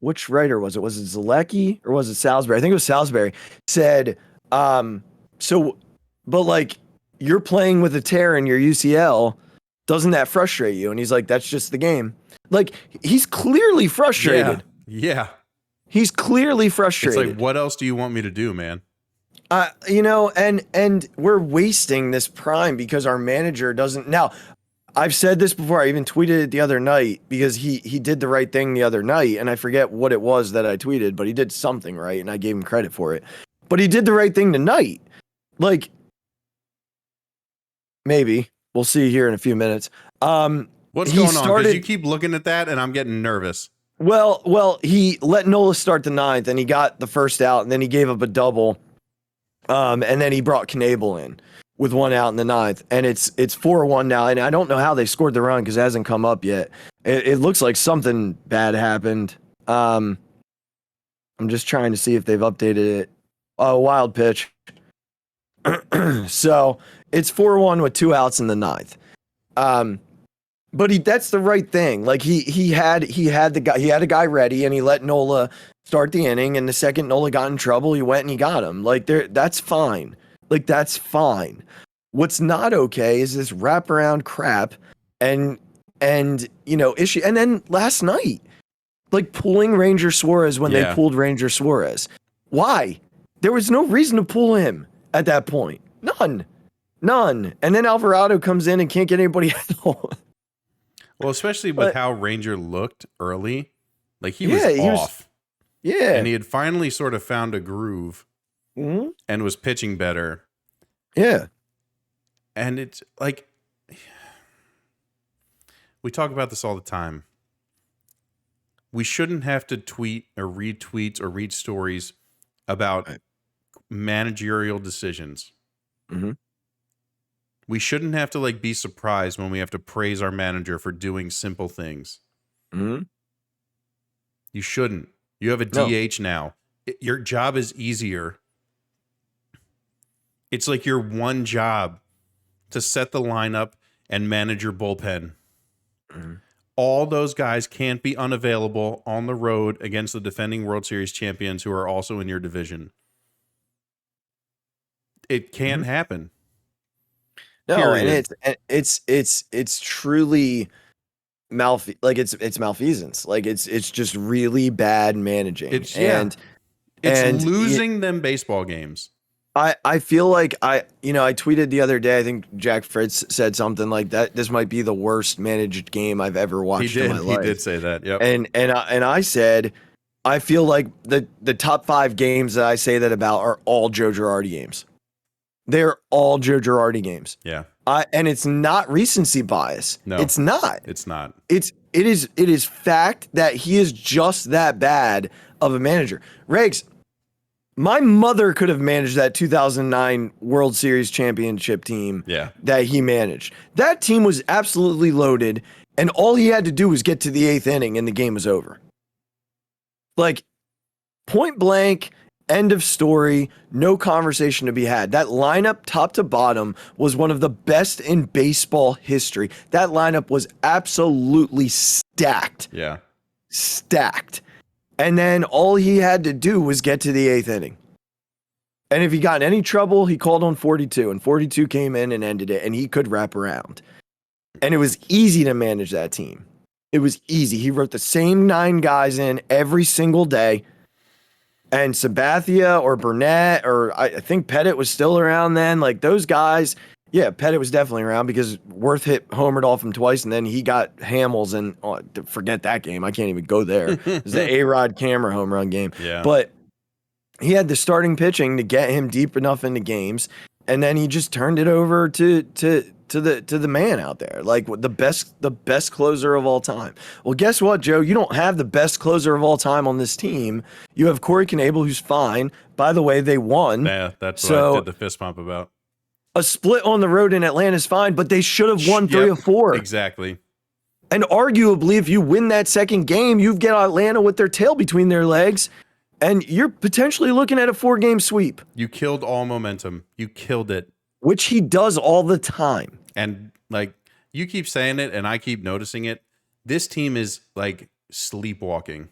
B: which writer was it? Was it Zalecki or was it Salisbury? I think it was Salisbury. Said, but you're playing with a tear in your UCL. Doesn't that frustrate you? And he's like, that's just the game. Like, he's clearly frustrated.
C: Yeah.
B: He's clearly frustrated.
C: It's like, what else do you want me to do, man?
B: And we're wasting this prime because our manager doesn't. Now, I've said this before. I even tweeted it the other night because he did the right thing the other night, and I forget what it was that I tweeted, but he did something right, and I gave him credit for it. But he did the right thing tonight. Like, maybe we'll see here in a few minutes.
C: What's going on? Because you keep looking at that, and I'm getting nervous.
B: Well, he let Nola start the 9th, and he got the first out, and then he gave up a double, and then he brought Knable in with 1 out in the 9th, and it's 4-1 now, and I don't know how they scored the run because it hasn't come up yet. It looks like something bad happened. I'm just trying to see if they've updated it. Oh, wild pitch. So it's 4-1 with 2 outs in the 9th. But that's the right thing. Like he had a guy ready, and he let Nola start the inning, and the second Nola got in trouble, he went and he got him. Like that's fine. Like, that's fine. What's not okay is this wraparound crap and issue. And then last night, like, pulling Ranger Suarez when they pulled Ranger Suarez. Why? There was no reason to pull him at that point. None. And then Alvarado comes in and can't get anybody out.
C: Well, especially with how Ranger looked early. Like, he was off. And he had finally sort of found a groove. Mm-hmm. And was pitching better.
B: Yeah.
C: And it's like, we talk about this all the time. We shouldn't have to tweet or read tweets or read stories about managerial decisions.
B: Mm-hmm.
C: We shouldn't have to be surprised when we have to praise our manager for doing simple things.
B: Mm-hmm.
C: You shouldn't. You have a DH now. Your job is easier. It's like your one job to set the lineup and manage your bullpen. Mm-hmm. All those guys can't be unavailable on the road against the defending World Series champions who are also in your division. It can't happen.
B: No,
C: Period.
B: and it's truly it's malfeasance. Like it's just really bad managing.
C: It's losing them baseball games.
B: I feel like I tweeted the other day, I think Jack Fritz said something like that. This might be the worst managed game I've ever watched in my life.
C: He did say that. Yep.
B: And I said, I feel like the top 5 games that I say that about are all Joe Girardi games. They're all Joe Girardi games.
C: Yeah.
B: And it's not recency bias.
C: No,
B: it's not.
C: It's not.
B: It is fact that he is just that bad of a manager. Regz, my mother could have managed that 2009 World Series championship team that he managed. That team was absolutely loaded, and all he had to do was get to the 8th inning, and the game was over. Like, point blank, End of story. No conversation to be had. That lineup, top to bottom, was one of the best in baseball history. That lineup was absolutely stacked.
C: Yeah.
B: Stacked. And then all he had to do was get to the 8th inning. And if he got in any trouble, he called on 42, and 42 came in and ended it, and he could wrap around. And it was easy to manage that team. It was easy. He wrote the same 9 guys in every single day. And Sabathia or Burnett, or I think Pettit was still around then. Like those guys, yeah, Pettit was definitely around because Worth homered off him twice, and then he got Hamels, and forget that game. I can't even go there. It was the A-Rod Camera home run game.
C: Yeah.
B: But he had the starting pitching to get him deep enough into games, and then he just turned it over to the man out there, like the best closer of all time. Well, guess what, Joe? You don't have the best closer of all time on this team. You have Corey Knebel, who's fine. By the way, they won.
C: Yeah, that's what I did the fist bump about.
B: A split on the road in Atlanta is fine, but they should have won 3 or 4.
C: Exactly.
B: And arguably, if you win that second game, you've got Atlanta with their tail between their legs, and you're potentially looking at a 4-game sweep.
C: You killed all momentum. You killed it.
B: Which he does all the time.
C: And like you keep saying it and I keep noticing it. This team is like sleepwalking.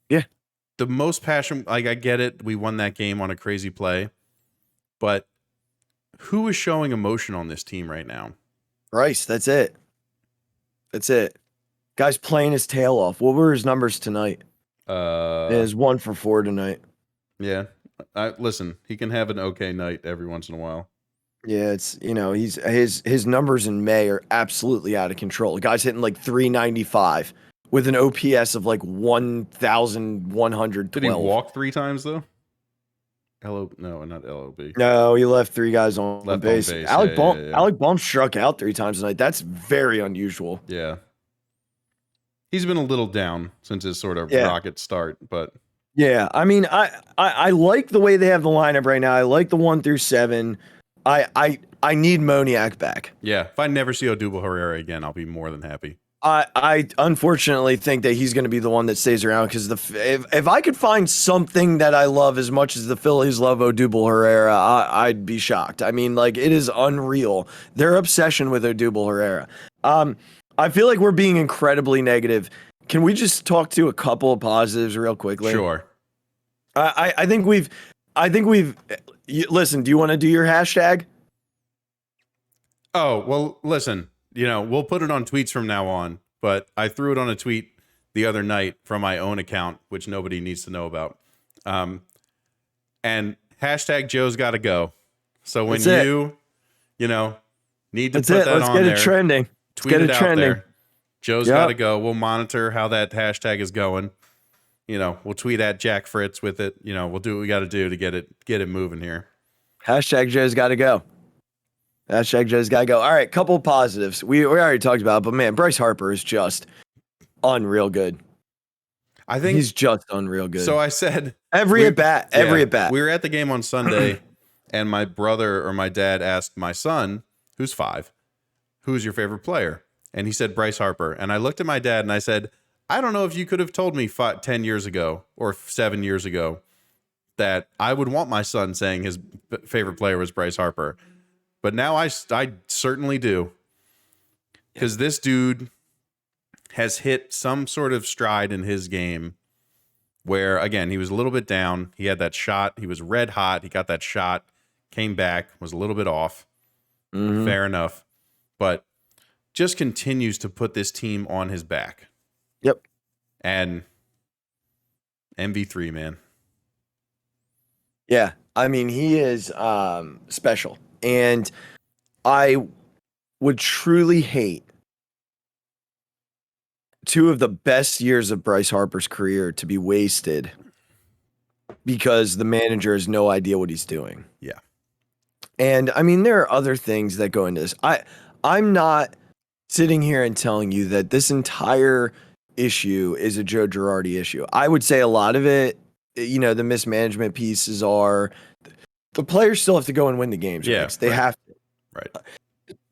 B: Yeah.
C: The most passion, like I get it. We won that game on a crazy play. But who is showing emotion on this team right now?
B: Bryce, that's it. That's it. Guy's playing his tail off. What were his numbers tonight? Is 1 for 4 tonight.
C: Yeah. Listen, he can have an okay night every once in a while.
B: Yeah, it's he's his numbers in May are absolutely out of control. The guy's hitting like 395 with an OPS of like 1,112.
C: Did he walk 3 times though? No, not LOB.
B: No, he left 3 guys on base. Alec Baum,
C: yeah.
B: Alec Baum struck out 3 times tonight. That's very unusual.
C: Yeah. He's been a little down since his sort of rocket start, but
B: yeah, I mean, I like the way they have the lineup right now. I like the 1 through 7. I need Moniak back.
C: Yeah, if I never see Odubel Herrera again, I'll be more than happy.
B: I unfortunately think that he's going to be the one that stays around because if I could find something that I love as much as the Phillies love Odubel Herrera, I'd be shocked. I mean, like it is unreal. Their obsession with Odubel Herrera. I feel like we're being incredibly negative. Can we just talk to a couple of positives real quickly?
C: Sure.
B: I think we've. Listen, do you want to do your hashtag?
C: Oh, well, listen, we'll put it on tweets from now on, but I threw it on a tweet the other night from my own account, which nobody needs to know about. And hashtag Joe's gotta go. So when need to put that on there. Let's get it trending. Tweet it out there. Joe's gotta go. We'll monitor how that hashtag is going. We'll tweet at Jack Fritz with it. We'll do what we got to do to get it moving here.
B: Hashtag Joe's got to go. Hashtag Joe's got to go. All right, couple of positives. We already talked about it, but man, Bryce Harper is just unreal good.
C: I think
B: he's just unreal good.
C: So I said
B: every at bat.
C: We were at the game on Sunday, and my brother or my dad asked my son, who's 5, who's your favorite player? And he said Bryce Harper. And I looked at my dad and I said, I don't know if you could have told me 10 years ago or 7 years ago that I would want my son saying his favorite player was Bryce Harper. But now I certainly do. Because this dude has hit some sort of stride in his game where, again, he was a little bit down. He had that shot. He was red hot. He got that shot, came back, was a little bit off. Mm-hmm. Fair enough. But just continues to put this team on his back.
B: Yep.
C: And MV3, man.
B: Yeah. I mean, he is special. And I would truly hate 2 of the best years of Bryce Harper's career to be wasted because the manager has no idea what he's doing.
C: Yeah.
B: And I mean, there are other things that go into this. I'm not sitting here and telling you that this entire issue is a Joe Girardi issue. I would say a lot of it, the mismanagement pieces are the players still have to go and win the games.
C: Yeah,
B: they have to.
C: Right.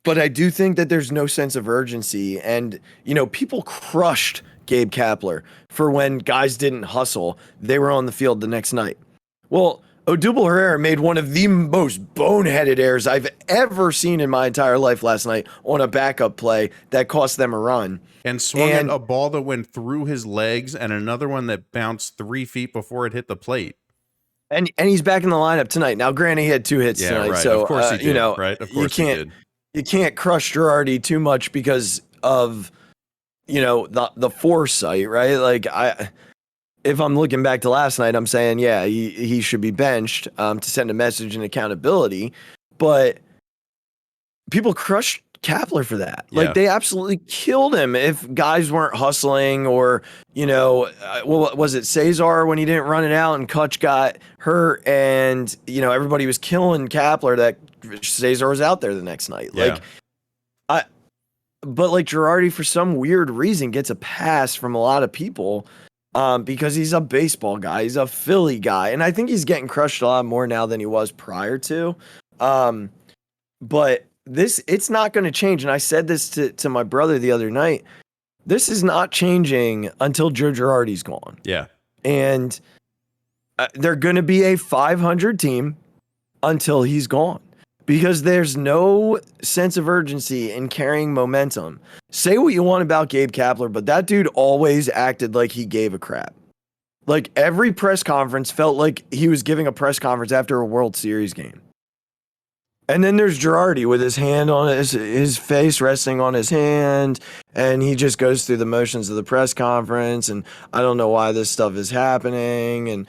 B: But I do think that there's no sense of urgency. And, people crushed Gabe Kapler for when guys didn't hustle. They were on the field the next night. Well, Odubel Herrera made one of the most boneheaded errors I've ever seen in my entire life last night on a backup play that cost them a run.
C: And swung at a ball that went through his legs and another one that bounced 3 feet before it hit the plate.
B: And he's back in the lineup tonight. Now, granted, he had 2 hits tonight,
C: right.
B: so
C: of course he did,
B: you know,
C: right? Of course he did.
B: You can't crush Girardi too much because of, you know, the foresight, right? Like if I'm looking back to last night, I'm saying, yeah, he should be benched to send a message and accountability. But people crushed Kapler for that.
C: Yeah.
B: Like, they absolutely killed him if guys weren't hustling or, you know, what was it, Cesar when he didn't run it out and Kutch got hurt and, you know, everybody was killing Kapler, that Cesar was out there the next night.
C: Yeah.
B: But like Girardi, for some weird reason, gets a pass from a lot of people. Because he's a baseball guy, he's a Philly guy, and I think he's getting crushed a lot more now than he was prior to. But it's not going to change, and I said this to my brother the other night. This is not changing until Joe Girardi's gone.
C: Yeah,
B: and they're going to be a 500 team until he's gone. Because there's no sense of urgency in carrying momentum. Say what you want about Gabe Kapler, but that dude always acted like he gave a crap. Like every press conference felt like he was giving a press conference after a World Series game. And then there's Girardi with his hand on his face resting on his hand, and he just goes through the motions of the press conference, and I don't know why this stuff is happening, and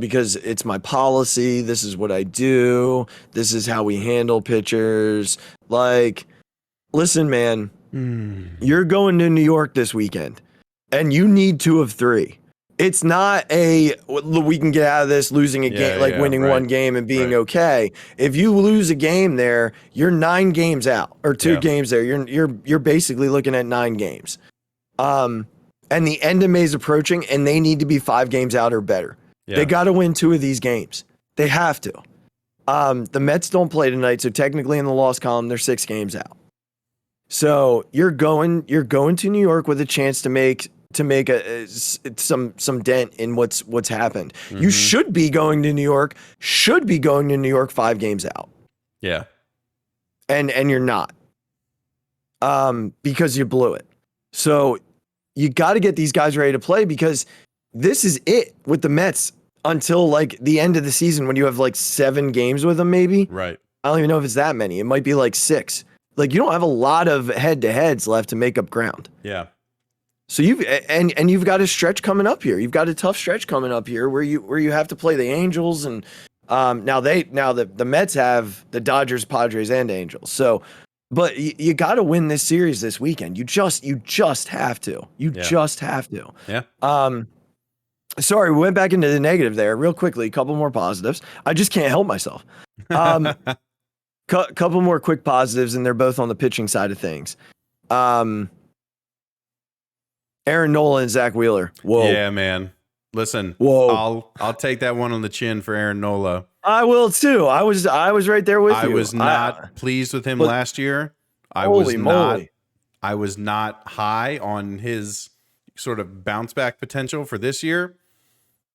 B: because it's my policy, this is what I do, this is how we handle pitchers. Like, listen, man, you're going to New York this weekend, and you need 2 of 3. It's not we can get out of this losing a game, winning one game and being okay. If you lose a game there, you're 9 games out, or 2 games there. You're basically looking at 9 games. And the end of May is approaching, and they need to be 5 games out or better. Yeah. They got to win 2 of these games. They have to. The Mets don't play tonight, so technically in the loss column, they're 6 games out. So you're going to New York with a chance to make some dent in what's happened. Mm-hmm. You should be going to New York 5 games out.
C: Yeah.
B: And you're not. Because you blew it. So you got to get these guys ready to play, because this is it with the Mets until like the end of the season, when you have like 7 games with them, maybe.
C: Right.
B: I don't even know if it's that many. It might be like 6. Like, you don't have a lot of head-to-heads left to make up ground.
C: Yeah.
B: So you've got a stretch coming up here. You've got a tough stretch coming up here where you have to play the Angels, and now the Mets have the Dodgers, Padres, and Angels. So, but you got to win this series this weekend. You just have to. Just have to.
C: Yeah.
B: Sorry, we went back into the negative there real quickly. A couple more positives. I just can't help myself. Couple more quick positives, and they're both on the pitching side of things. Aaron Nola and Zach Wheeler. Whoa.
C: Yeah, man. Listen.
B: Whoa.
C: I'll take that one on the chin for Aaron Nola.
B: I will too. I was right there with you.
C: I was not pleased with him last year. I
B: was
C: not high on his sort of bounce back potential for this year,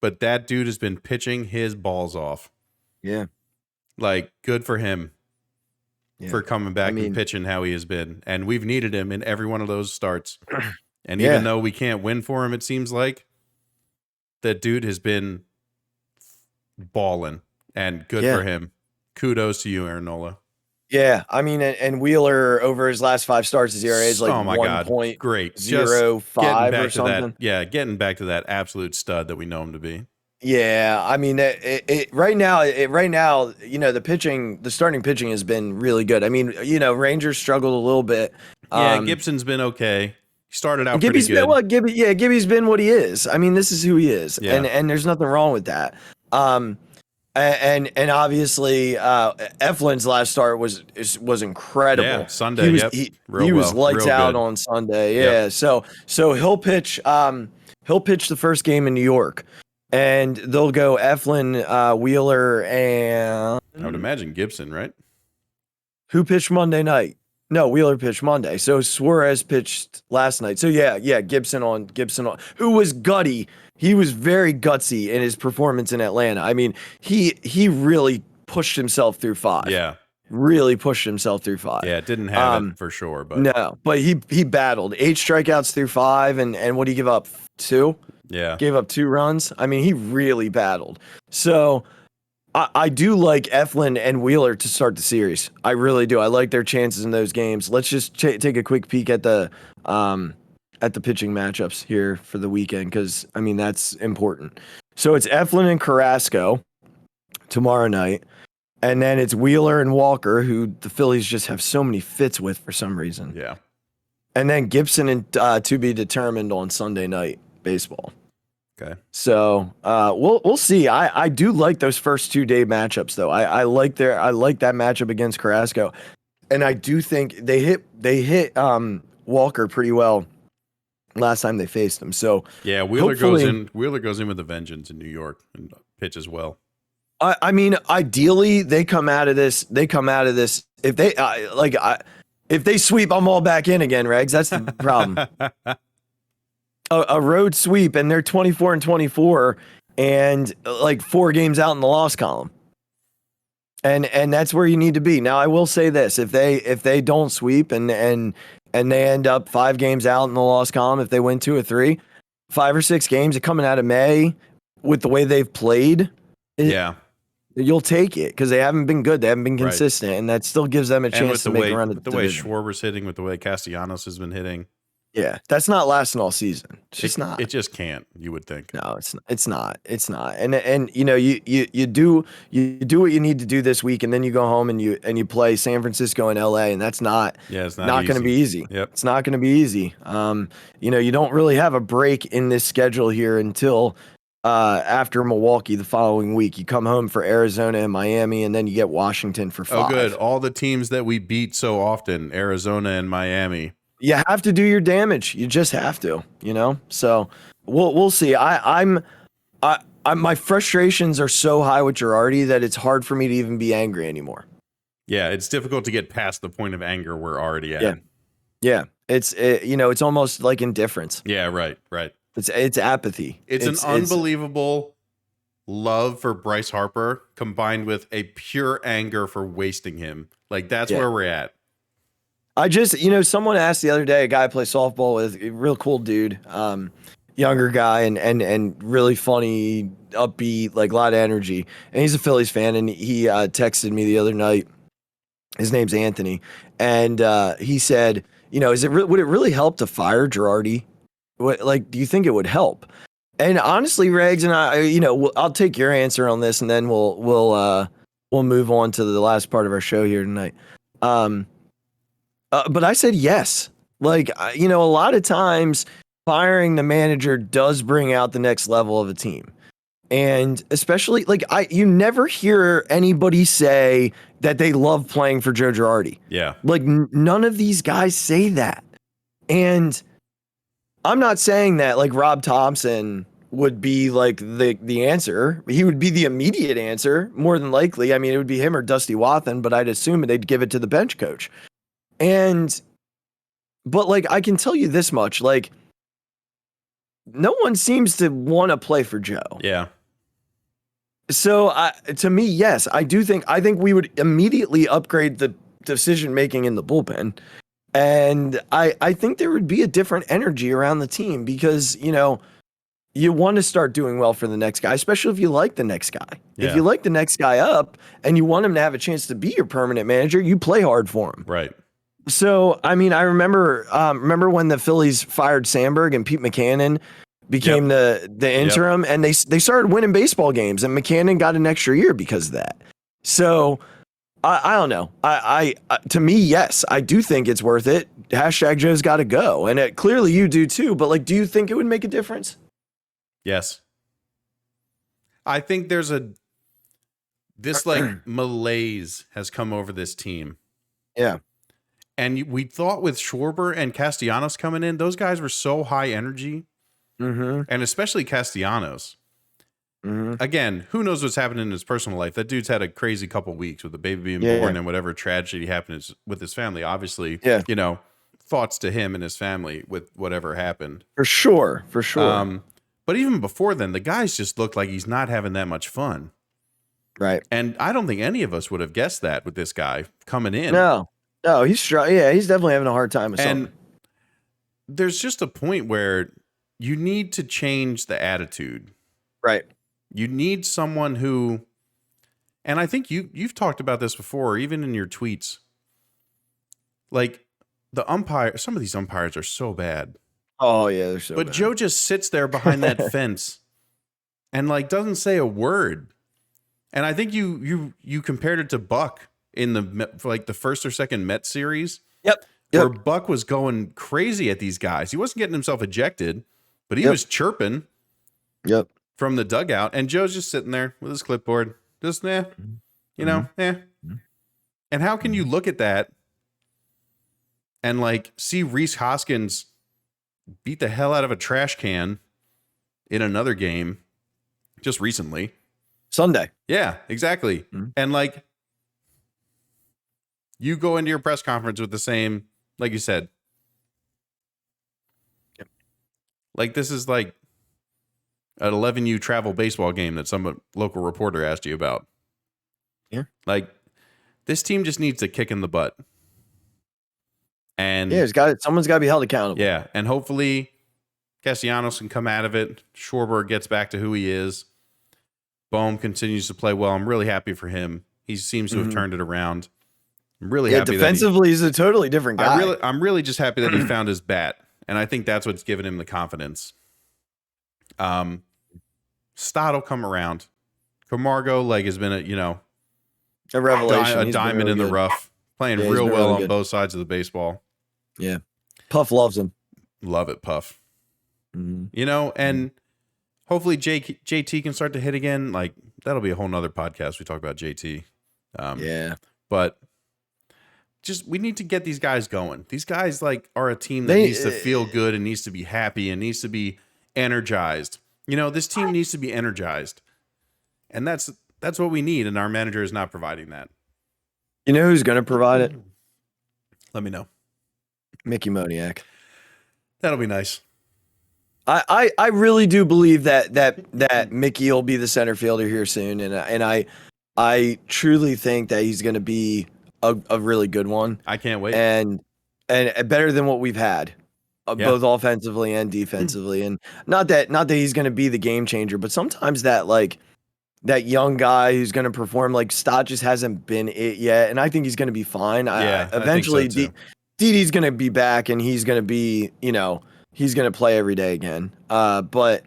C: but that dude has been pitching his balls off.
B: Yeah.
C: Like, good for him for coming back and pitching how he has been. And we've needed him in every one of those starts. And even though we can't win for him, it seems like, that dude has been balling, and good for him. Kudos to you, Aaron Nola.
B: Yeah, I mean, and Wheeler over his last 5 starts, his ERA is like 1.05 or something.
C: Getting back to that absolute stud that we know him to be.
B: Yeah, I mean, right now, you know, the starting pitching has been really good. I mean, you know, Rangers struggled a little bit.
C: Yeah, Gibson's been okay. He started out pretty good.
B: Gibby's been what he is. I mean, this is who he is,
C: yeah.
B: and there's nothing wrong with that. And obviously, Eflin's last start was incredible.
C: Yeah, Sunday.
B: He was lights out on Sunday. Yeah, so he'll pitch the first game in New York, and they'll go Eflin, Wheeler, and
C: I would imagine Gibson, right?
B: Who pitched Monday night? No, Wheeler pitched Monday. So Suarez pitched last night. So yeah, Gibson on, who was gutty He was very gutsy in his performance in Atlanta. I mean, he really pushed himself through 5.
C: Yeah.
B: Really pushed himself through 5.
C: Yeah, didn't have it for sure, but
B: no, but he battled 8 strikeouts through 5, and what did he give up? 2?
C: Yeah.
B: Gave up 2 runs. I mean, he really battled. So I do like Eflin and Wheeler to start the series. I really do. I like their chances in those games. Let's just take a quick peek at the pitching matchups here for the weekend, because I mean that's important. So it's Eflin and Carrasco tomorrow night. And then it's Wheeler and Walker, who the Phillies just have so many fits with for some reason.
C: Yeah.
B: And then Gibson and to be determined on Sunday Night Baseball.
C: Okay.
B: So we'll see. I do like those first 2-day matchups though. I like that matchup against Carrasco, and I do think they hit Walker pretty well last time they faced him. So
C: yeah, Wheeler goes in with a vengeance in New York and pitches well.
B: I mean, ideally they come out of this. If they if they sweep, I'm all back in again, Regz. That's the problem. A road sweep, and they're 24-24, and like 4 games out in the loss column. And that's where you need to be. Now, I will say this: if they don't sweep and they end up 5 games out in the loss column, if they win 2 or 3, 5 or 6 games coming out of May with the way they've played, you'll take it, because they haven't been good. They haven't been consistent, and that still gives them a chance to make a run at the
C: way Schwarber's hitting, with the way Castellanos has been hitting.
B: Yeah, that's not lasting all season. It's just not.
C: It just can't. You would think.
B: No, it's not. And you know, you do what you need to do this week, and then you go home and you play San Francisco and LA, and that's not.
C: Yeah, it's
B: not going to be easy.
C: Yep.
B: It's not going to be easy. You know, you don't really have a break in this schedule here until after Milwaukee the following week. You come home for Arizona and Miami, and then you get Washington for 5.
C: Oh, good. All the teams that we beat so often, Arizona and Miami.
B: You have to do your damage. You just have to, you know? So we'll see. I'm my frustrations are so high with Girardi that it's hard for me to even be angry anymore.
C: Yeah, it's difficult to get past the point of anger we're already at.
B: Yeah. It's it's almost like indifference.
C: Yeah, right.
B: It's apathy.
C: It's an unbelievable love for Bryce Harper combined with a pure anger for wasting him. Like, that's where we're at.
B: I just, someone asked the other day, a guy I play softball with, a real cool dude, younger guy and really funny, upbeat, like a lot of energy. And he's a Phillies fan, and he texted me the other night. His name's Anthony. And he said, would it really help to fire Girardi? Do you think it would help? And honestly, Regz and I, I'll take your answer on this, and then we'll move on to the last part of our show here tonight. But I said yes. A lot of times firing the manager does bring out the next level of a team. And especially, you never hear anybody say that they love playing for Joe Girardi.
C: Yeah.
B: None of these guys say that. And I'm not saying that, Rob Thompson would be, the answer. He would be the immediate answer, more than likely. I mean, it would be him or Dusty Wathan, but I'd assume they'd give it to the bench coach. But I can tell you this much, no one seems to want to play for Joe.
C: Yeah.
B: So to me, yes, I think we would immediately upgrade the decision making in the bullpen. And I think there would be a different energy around the team, because, you want to start doing well for the next guy, especially if you like the next guy.
C: Yeah.
B: If you like the next guy up and you want him to have a chance to be your permanent manager, you play hard for him.
C: Right.
B: So, I mean, I remember when the Phillies fired Sandberg and Pete McCannon became the interim, and they started winning baseball games, and McCannon got an extra year because of that. So, I don't know. I to me, yes, I do think it's worth it. Hashtag Joe's got to go, and clearly you do too. But do you think it would make a difference?
C: Yes. I think there's this malaise has come over this team.
B: Yeah.
C: And we thought with Schwarber and Castellanos coming in, those guys were so high energy.
B: Mm-hmm.
C: And especially Castellanos.
B: Mm-hmm.
C: Again, who knows what's happening in his personal life? That dude's had a crazy couple weeks with the baby being born and whatever tragedy happened with his family. Obviously, thoughts to him and his family with whatever happened.
B: For sure.
C: But even before then, the guys just looked like he's not having that much fun.
B: Right.
C: And I don't think any of us would have guessed that with this guy coming in.
B: No, he's yeah, he's definitely having a hard time with something.
C: There's just a point where you need to change the attitude.
B: Right.
C: You need someone who, and I think you've talked about this before, even in your tweets. Like some of these umpires are so bad.
B: Oh yeah, they're so
C: But
B: bad.
C: Joe just sits there behind that fence and like doesn't say a word. And I think you compared it to Buck in the first or second Mets series.
B: Yep.
C: Where Buck was going crazy at these guys. He wasn't getting himself ejected, but he was chirping.
B: Yep.
C: From the dugout, and Joe's just sitting there with his clipboard, just And how can you look at that and like see Reese Hoskins beat the hell out of a trash can in another game just recently?
B: Sunday.
C: Yeah, exactly.
B: Mm-hmm.
C: And like you go into your press conference with the same, like you said.
B: Yep.
C: Like this is like an 11U travel baseball game that some local reporter asked you about.
B: Yeah.
C: Like this team just needs a kick in the butt. And
B: someone's got to be held accountable.
C: Yeah. And hopefully Castellanos can come out of it. Schwarber gets back to who he is. Bohm continues to play well. I'm really happy for him. He seems to have turned it around. I'm really happy.
B: Defensively, he's a totally different guy.
C: I'm really just happy that he found his bat. And I think that's what's given him the confidence. Stott will come around. Camargo has been a
B: revelation,
C: a diamond really in the rough, playing real well on both sides of the baseball.
B: Yeah, Puff loves him.
C: Love it, Puff. And hopefully JT can start to hit again. Like that'll be a whole nother podcast. We talk about JT. But just we need to get these guys going. These guys are a team that needs to feel good and needs to be happy and needs to be energized. This team needs to be energized. And that's what we need, and our manager is not providing that.
B: You know who's going to provide it?
C: Let me know.
B: Mickey Moniak.
C: That'll be nice.
B: I really do believe that Mickey will be the center fielder here soon, and I truly think that he's going to be a really good one.
C: I can't wait.
B: And better than what we've had. Both offensively and defensively, and not that he's going to be the game changer, but sometimes that young guy who's going to perform, like Stott just hasn't been it yet, and I think he's going to be fine. Eventually,
C: I think so
B: Didi's going to be back, and he's going to be, he's going to play every day again. But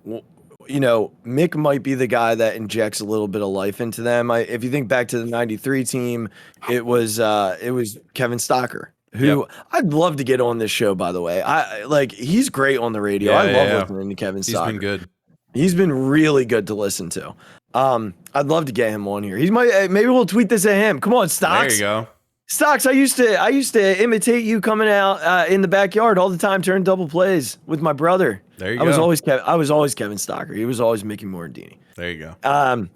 B: Mick might be the guy that injects a little bit of life into them. If you think back to the '93 team, it was Kevin Stocker. Who I'd love to get on this show, by the way. He's great on the radio. I love listening to Kevin Stocker.
C: He's been good.
B: He's been really good to listen to. I'd love to get him on here. Maybe we'll tweet this at him. Come on, Stocks.
C: There you go.
B: Stocks, I used to imitate you coming out in the backyard all the time, turning double plays with my brother.
C: There you
B: go. I was always Kevin Stocker. He was always Mickey Morandini.
C: There you go.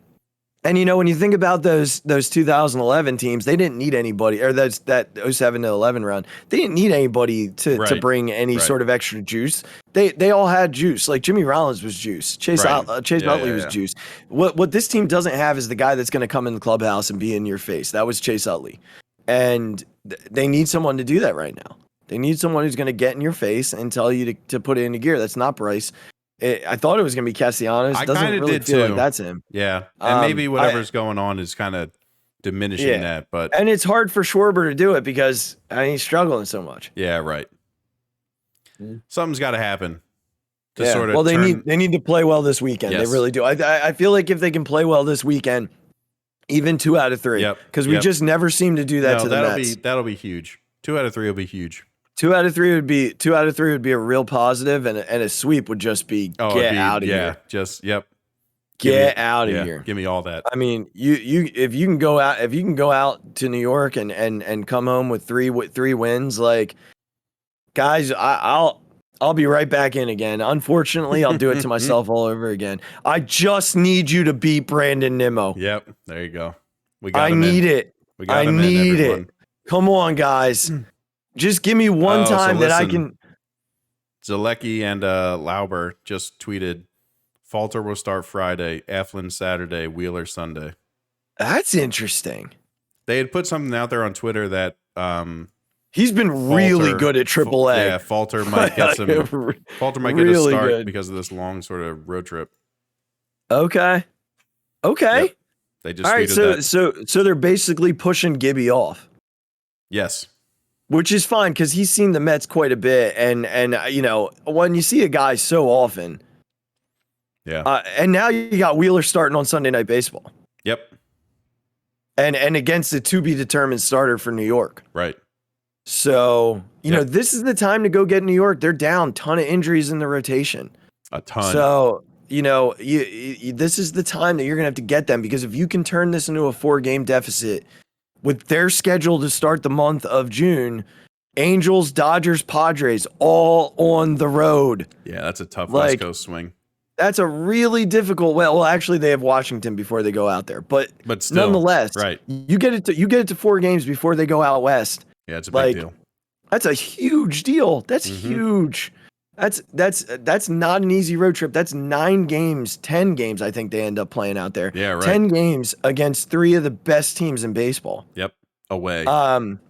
B: And when you think about those 2011 teams, they didn't need anybody, or that 07 to 11 run. They didn't need anybody to bring any sort of extra juice. They all had juice. Like Jimmy Rollins was juice. Chase Utley was juice. What this team doesn't have is the guy that's going to come in the clubhouse and be in your face. That was Chase Utley, and they need someone to do that right now. They need someone who's going to get in your face and tell you to put it into gear. That's not Bryce. I thought it was going to be Castellanos.
C: I
B: doesn't really
C: did
B: feel
C: too.
B: like that's him.
C: Yeah, and maybe whatever's going on is kind of diminishing that. But
B: and it's hard for Schwarber to do it because he's struggling so much.
C: Yeah, right. Something's got to happen.
B: They need to play well this weekend.
C: Yes.
B: They really do. I feel like if they can play well this weekend, even 2 out of 3, because we just never seem to do that to the Mets.
C: That'll be huge. 2 out of 3 will be huge.
B: 2 out of 3 would be a real positive, and a sweep would just be get out of here. Get out of here.
C: Give me all that.
B: I mean, if you can go out to New York and come home with three wins, like guys, I'll be right back in again. Unfortunately, I'll do it to myself all over again. I just need you to beat Brandon Nimmo.
C: Yep, there you go.
B: I need it. I need it. Come on, guys. Just give me one time that I can.
C: Zalecki and Lauber just tweeted Falter will start Friday, Eflin Saturday, Wheeler Sunday.
B: That's interesting.
C: They had put something out there on Twitter that
B: he's been really good at AAA.
C: Yeah, Falter might get some. Falter might get a
B: really
C: start
B: good.
C: because of this long sort of road trip.
B: Okay.
C: Yep. They just
B: all right. So they're basically pushing Gibby off.
C: Yes.
B: Which is fine because he's seen the Mets quite a bit, and you know, when you see a guy so often,
C: yeah.
B: And now you got Wheeler starting on Sunday Night Baseball.
C: Yep.
B: And against the to be determined starter for New York.
C: Right.
B: So you know, this is the time to go get New York. They're down, ton of injuries in the rotation.
C: A ton.
B: So you know, you this is the time that you're gonna have to get them, because if you can turn this into a 4-game deficit. With their schedule to start the month of June, Angels, Dodgers, Padres, all on the road.
C: Yeah, that's a tough West Coast swing.
B: That's a really difficult. Well, actually, they have Washington before they go out there, but
C: still,
B: nonetheless,
C: right?
B: You get it to 4 games before they go out west.
C: Yeah, it's a big deal.
B: That's a huge deal. That's huge. That's not an easy road trip. That's 9 games, 10 games. I think they end up playing out there.
C: Yeah, right.
B: 10 games against 3 of the best teams in baseball.
C: Yep, away.
B: Out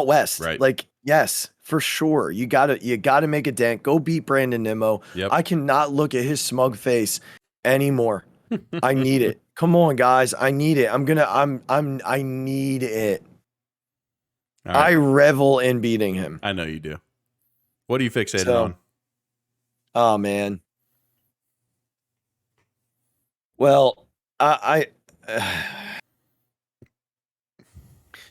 B: west.
C: Right.
B: Like, yes, for sure. You gotta make a dent. Go beat Brandon Nimmo.
C: Yep.
B: I cannot look at his smug face anymore. I need it. Come on, guys. I need it. I need it.
C: Right.
B: I revel in beating him.
C: I know you do. What are you fixated on?
B: Oh man. Well,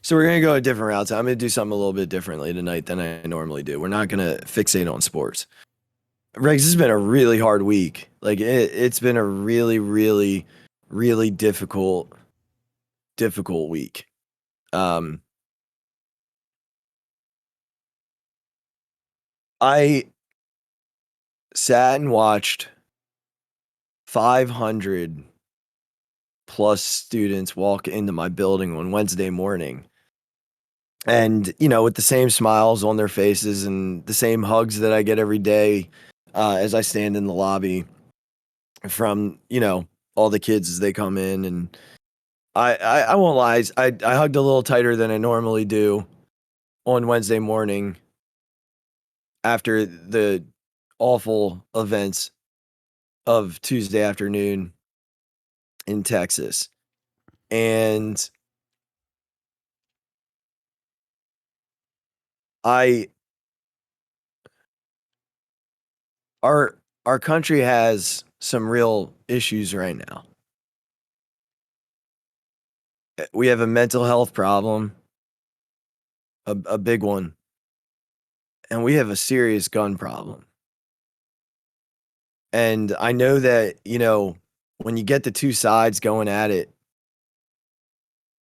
B: so we're gonna go a different route. So I'm gonna do something a little bit differently tonight than I normally do. We're not gonna fixate on sports. Regz, this has been a really hard week. Like it's been a really, really, really difficult week. I sat and watched 500 plus students walk into my building on Wednesday morning. And, you know, with the same smiles on their faces and the same hugs that I get every day as I stand in the lobby from, you know, all the kids as they come in. And I won't lie, I hugged a little tighter than I normally do on Wednesday morning after the awful events of Tuesday afternoon in Texas. And our country has some real issues right now. We have a mental health problem, a big one. And we have a serious gun problem. And I know that, you know, when you get the two sides going at it,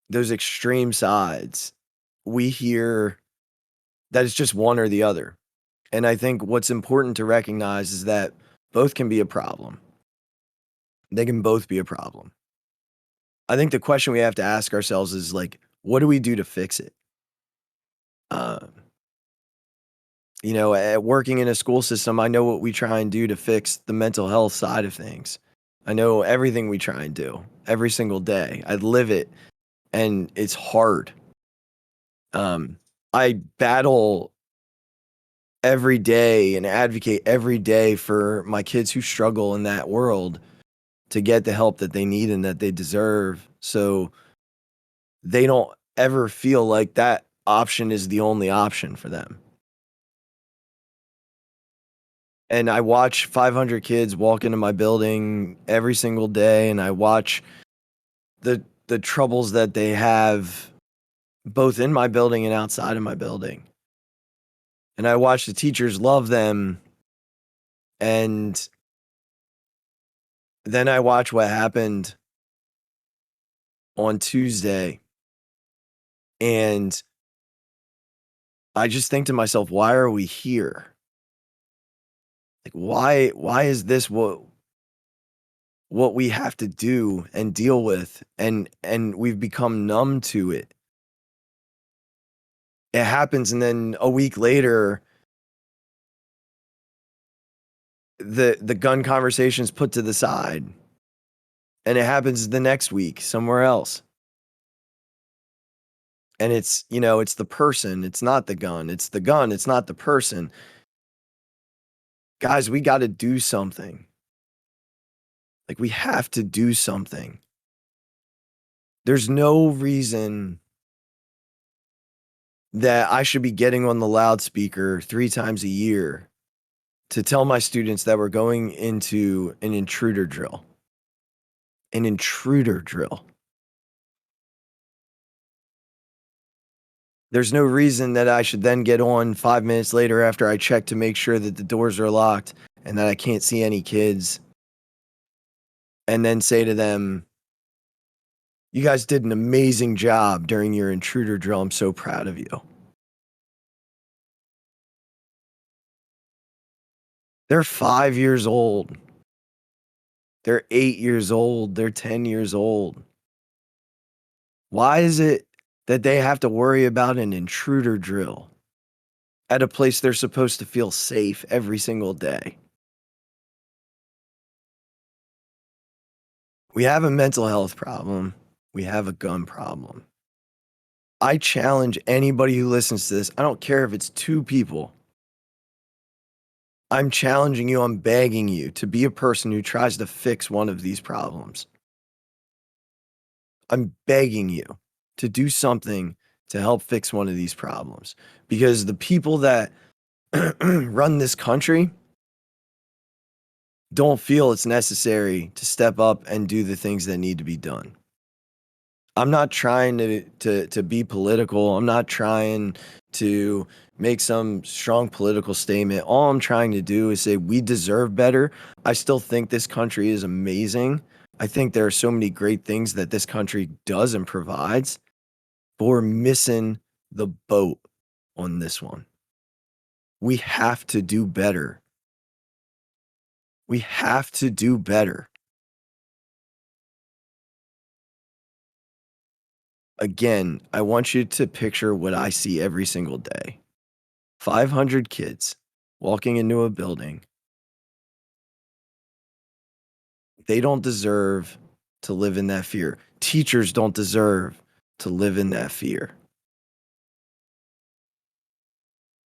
B: those extreme sides, we hear that it's just one or the other. And I think what's important to recognize is that both can be a problem. They can both be a problem. I think the question we have to ask ourselves is like, what do we do to fix it? You know, at working in a school system, I know what we try and do to fix the mental health side of things. I know everything we try and do every single day. I live it, and it's hard. I battle every day and advocate every day for my kids who struggle in that world to get the help that they need and that they deserve, so they don't ever feel like that option is the only option for them. And I watch 500 kids walk into my building every single day, and I watch the troubles that they have both in my building and outside of my building. And I watch the teachers love them. And then I watch what happened on Tuesday. And I just think to myself, why are we here? Like, why is this what we have to do and deal with? And we've become numb to it. It happens, and then a week later, the gun conversation's put to the side, and it happens the next week somewhere else. And it's, it's the person, it's not the gun. It's the gun, it's not the person. Guys, we got to do something. Like, we have to do something. There's no reason that I should be getting on the loudspeaker 3 times a year to tell my students that we're going into an intruder drill. An intruder drill. There's no reason that I should then get on 5 minutes later after I check to make sure that the doors are locked and that I can't see any kids, and then say to them, you guys did an amazing job during your intruder drill. I'm so proud of you. They're 5 years old. They're 8 years old. They're 10 years old. Why is it that they have to worry about an intruder drill at a place they're supposed to feel safe every single day? We have a mental health problem. We have a gun problem. I challenge anybody who listens to this. I don't care if it's 2 people. I'm challenging you. I'm begging you to be a person who tries to fix one of these problems. I'm begging you to do something to help fix one of these problems, because the people that run this country don't feel it's necessary to step up and do the things that need to be done. I'm not trying to be political. I'm not trying to make some strong political statement. All I'm trying to do is say we deserve better. I still think this country is amazing. I think there are so many great things that this country does and provides, but we're missing the boat on this one. We have to do better. We have to do better. Again, I want you to picture what I see every single day. 500 kids walking into a building. They don't deserve to live in that fear. Teachers don't deserve to live in that fear.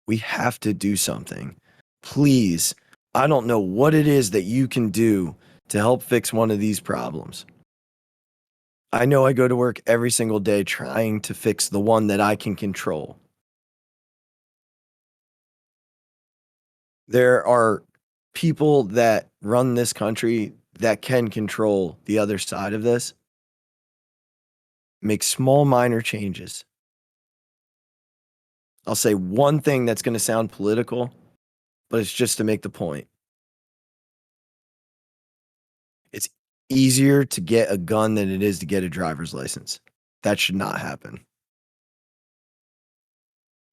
B: We have to do something. Please, I don't know what it is that you can do to help fix one of these problems. I know I go to work every single day trying to fix the one that I can control. There are people that run this country that can control the other side of this. Make small, minor changes. I'll say one thing that's going to sound political, but it's just to make the point. It's easier to get a gun than it is to get a driver's license. That should not happen.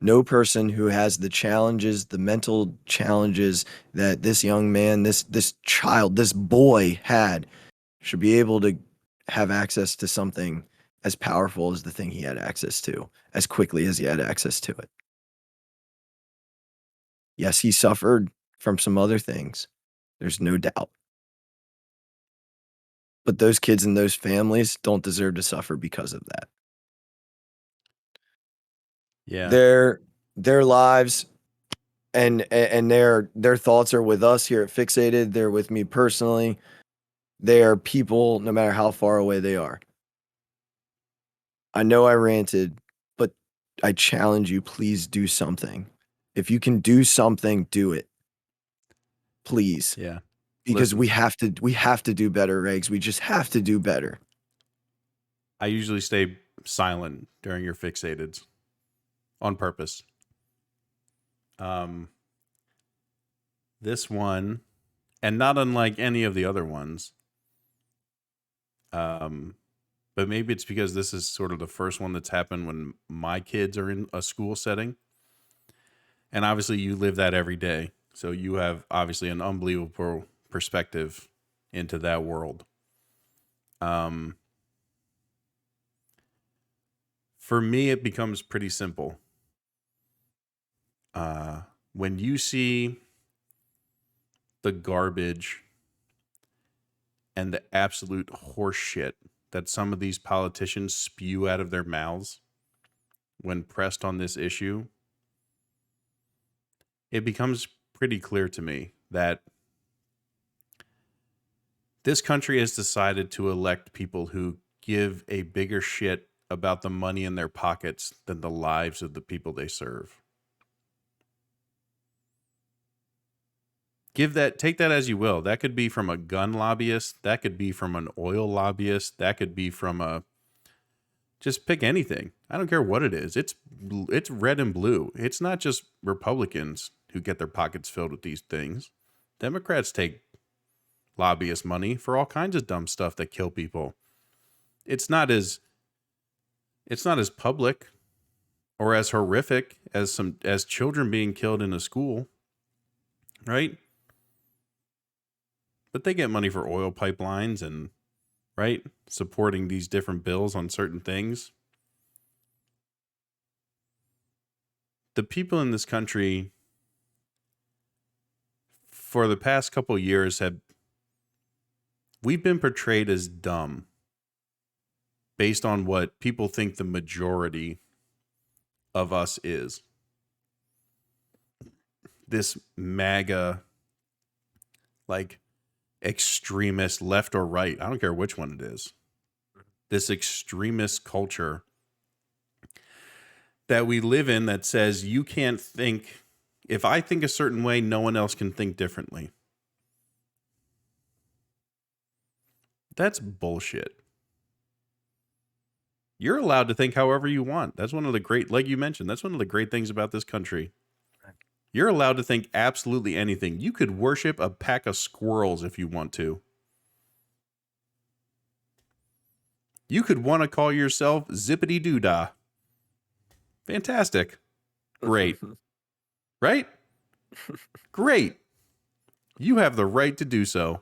B: No person who has the challenges, the mental challenges that this young man, this child, this boy had, should be able to have access to something as powerful as the thing he had access to, as quickly as he had access to it. Yes, he suffered from some other things. There's no doubt. But those kids and those families don't deserve to suffer because of that.
C: Yeah.
B: Their lives and their thoughts are with us here at Phixated. They're with me personally. They are people no matter how far away they are. I know I ranted, but I challenge you, please do something. If you can do something, do it. Please.
C: Yeah.
B: Because
C: Listen,
B: we have to do better, Regz. We just have to do better.
C: I usually stay silent during your fixateds on purpose. This one, and not unlike any of the other ones, but maybe it's because this is sort of the first one that's happened when my kids are in a school setting. And obviously you live that every day. So you have obviously an unbelievable perspective into that world. For me, it becomes pretty simple. When you see the garbage and the absolute horse shit that some of these politicians spew out of their mouths when pressed on this issue, it becomes pretty clear to me that this country has decided to elect people who give a bigger shit about the money in their pockets than the lives of the people they serve. Take that as you will. That could be from a gun lobbyist. That could be from an oil lobbyist. That could be from just pick anything. I don't care what it is. It's red and blue. It's not just Republicans who get their pockets filled with these things. Democrats take lobbyist money for all kinds of dumb stuff that kill people. It's not as public or as horrific as children being killed in a school, right? But they get money for oil pipelines and, right, supporting these different bills on certain things. The people in this country for the past couple of years we've been portrayed as dumb based on what people think the majority of us is. This MAGA, like, extremist left or right, I don't care which one it is. This extremist culture that we live in that says you can't think, if I think a certain way, no one else can think differently. That's bullshit. You're allowed to think however you want. That's one of the great, like you mentioned, that's one of the great things about this country. You're allowed to think absolutely anything. You could worship a pack of squirrels if you want to. You could want to call yourself Zippity Doodah. Fantastic. Great. Right? Great. You have the right to do so.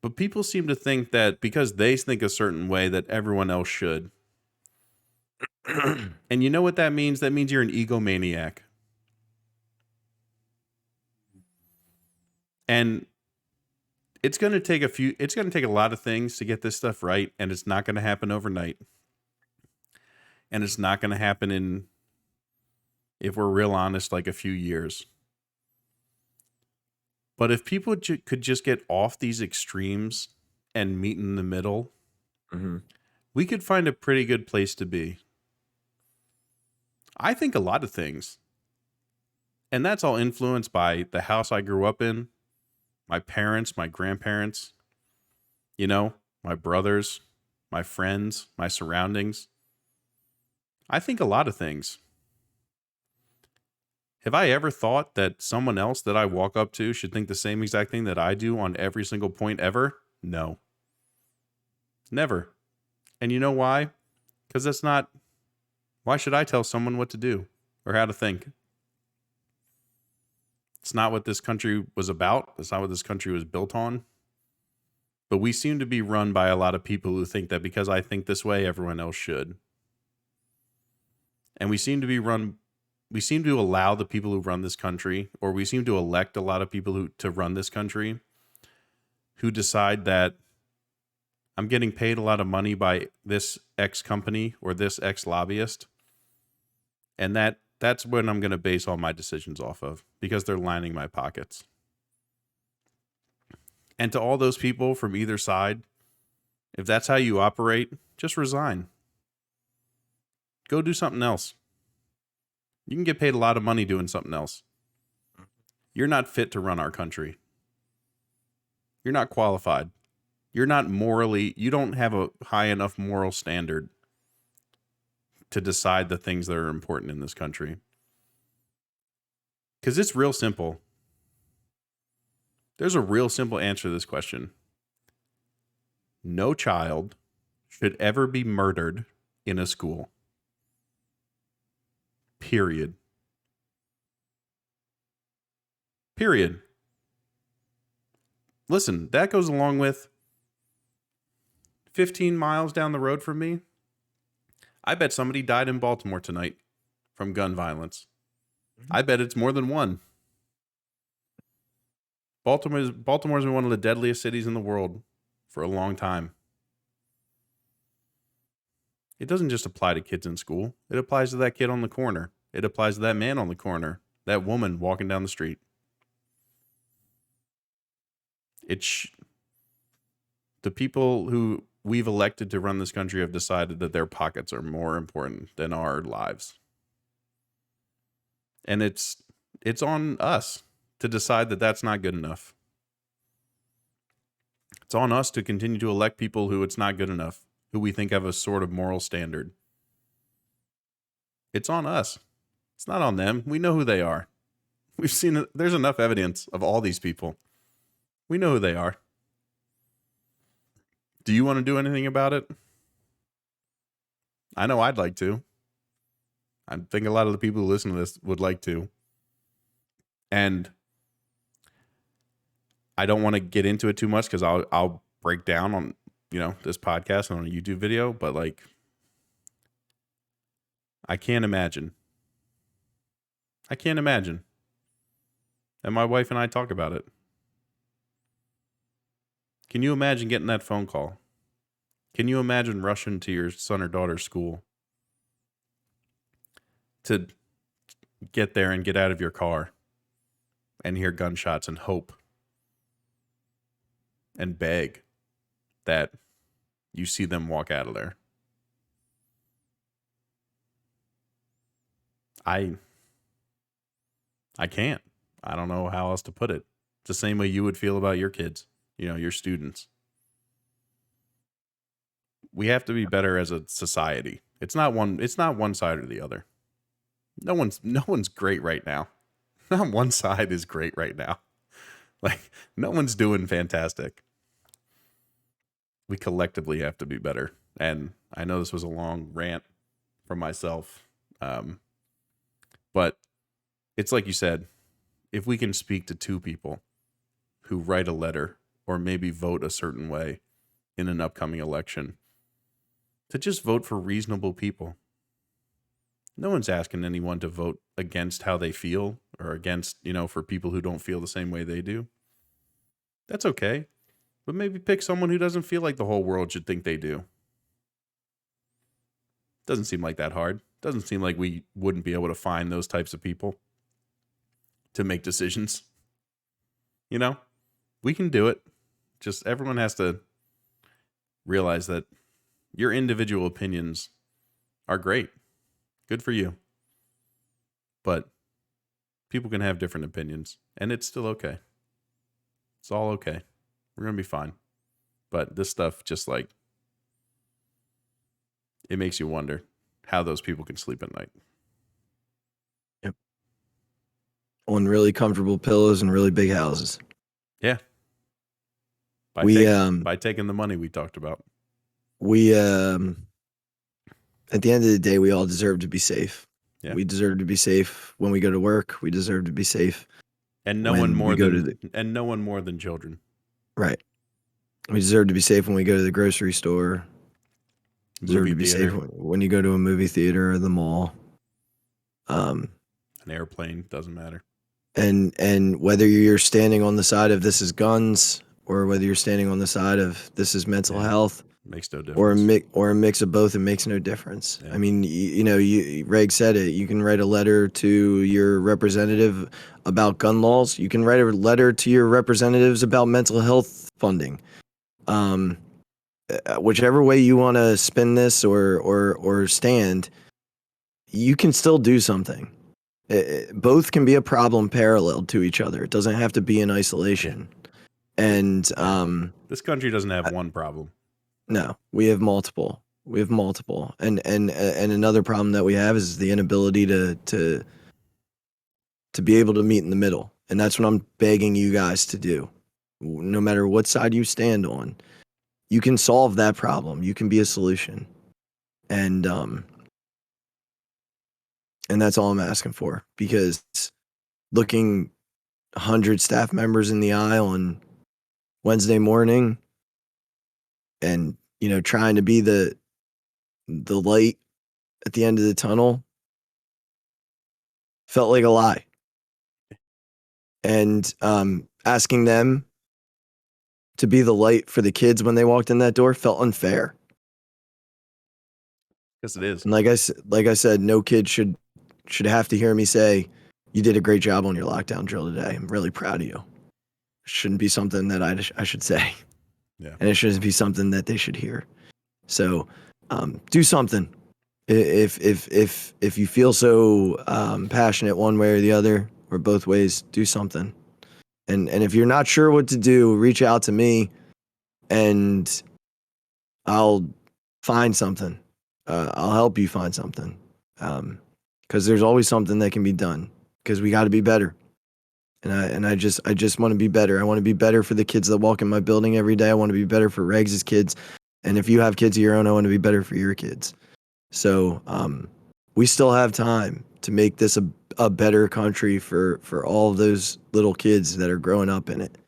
C: But people seem to think that because they think a certain way that everyone else should. And you know what that means? That means you're an egomaniac. And it's going to take a lot of things to get this stuff right, and it's not going to happen overnight. And it's not going to happen in, if we're real honest, like a few years. But if people could just get off these extremes and meet in the middle, we could find a pretty good place to be. I think a lot of things. And that's all influenced by the house I grew up in, my parents, my grandparents, my brothers, my friends, my surroundings. I think a lot of things. Have I ever thought that someone else that I walk up to should think the same exact thing that I do on every single point ever? No. Never. And you know why? Because that's not... Why should I tell someone what to do or how to think? It's not what this country was about. It's not what this country was built on. But we seem to be run by a lot of people who think that because I think this way, everyone else should. And we seem to allow the people who run this country, or we seem to elect a lot of people to run this country who decide that I'm getting paid a lot of money by this X company or this X lobbyist. And that's when I'm going to base all my decisions off of, because they're lining my pockets. And to all those people from either side, if that's how you operate, just resign. Go do something else. You can get paid a lot of money doing something else. You're not fit to run our country. You're not qualified. You don't have a high enough moral standard to decide the things that are important in this country. Because it's real simple. There's a real simple answer to this question. No child should ever be murdered in a school. Period. Listen, that goes along with 15 miles down the road from me. I bet somebody died in Baltimore tonight from gun violence. I bet it's more than one. Baltimore's been one of the deadliest cities in the world for a long time. It doesn't just apply to kids in school. It applies to that kid on the corner. It applies to that man on the corner, that woman walking down the street. The people who we've elected to run this country have decided that their pockets are more important than our lives. And it's on us to decide that that's not good enough. It's on us to continue to elect people who it's not good enough, who we think have a sort of moral standard. It's on us. It's not on them. We know who they are. We've seen it. There's enough evidence of all these people. We know who they are. Do you want to do anything about it? I know I'd like to. I think a lot of the people who listen to this would like to. And I don't want to get into it too much because I'll break down on, this podcast and on a YouTube video, but like, I can't imagine. And my wife and I talk about it. Can you imagine getting that phone call? Can you imagine rushing to your son or daughter's school to get there and get out of your car and hear gunshots and hope and beg that you see them walk out of there? I can't. I don't know how else to put it. It's the same way you would feel about your kids, your students. We have to be better as a society. It's not one side or the other. No one's great right now. Not one side is great right now. Like, no one's doing fantastic. We collectively have to be better. And I know this was a long rant from myself. But it's like you said, if we can speak to two people who write a letter or maybe vote a certain way in an upcoming election, to just vote for reasonable people. No one's asking anyone to vote against how they feel or against, for people who don't feel the same way they do. That's okay. But maybe pick someone who doesn't feel like the whole world should think they do. Doesn't seem like that hard. Doesn't seem like we wouldn't be able to find those types of people to make decisions. We can do it. Just everyone has to realize that your individual opinions are great. Good for you. But people can have different opinions, and it's still okay. It's all okay. We're going to be fine. But this stuff just it makes you wonder how those people can sleep at night.
B: Yep. On really comfortable pillows and really big houses.
C: Yeah. By taking the money we talked about.
B: We at the end of the day, we all deserve to be safe.
C: Yeah.
B: We deserve to be safe when we go to work. We deserve to be safe.
C: And no one more than children.
B: Right. We deserve to be safe when we go to the grocery store. Deserve to be safe when you go to a movie theater or the mall.
C: An airplane, doesn't matter.
B: And whether you're standing on the side of this is guns or whether you're standing on the side of this is mental health,
C: makes no difference.
B: Or a mix of both, it makes no difference.
C: Yeah.
B: I mean, Reg said it. You can write a letter to your representative about gun laws. You can write a letter to your representatives about mental health funding. Whichever way you want to spin this or stand, you can still do something. Both can be a problem parallel to each other. It doesn't have to be in isolation. And
C: this country doesn't have one problem.
B: No, we have multiple. And another problem that we have is the inability to be able to meet in the middle. And that's what I'm begging you guys to do. No matter what side you stand on, you can solve that problem. You can be a solution. And that's all I'm asking for, because looking 100 staff members in the eye on Wednesday morning and, trying to be the light at the end of the tunnel felt like a lie. And asking them to be the light for the kids when they walked in that door felt unfair.
C: Yes, it is.
B: And like I said, no kid should have to hear me say, "You did a great job on your lockdown drill today. I'm really proud of you." It shouldn't be something that I should say.
C: Yeah.
B: And it shouldn't be something that they should hear. So do something. If you feel so passionate one way or the other or both ways, do something. And if you're not sure what to do, reach out to me and I'll find something. I'll help you find something. Because there's always something that can be done because we got to be better. And I just want to be better. I want to be better for the kids that walk in my building every day. I want to be better for Regz' kids. And if you have kids of your own, I want to be better for your kids. So we still have time to make this a better country for all of those little kids that are growing up in it.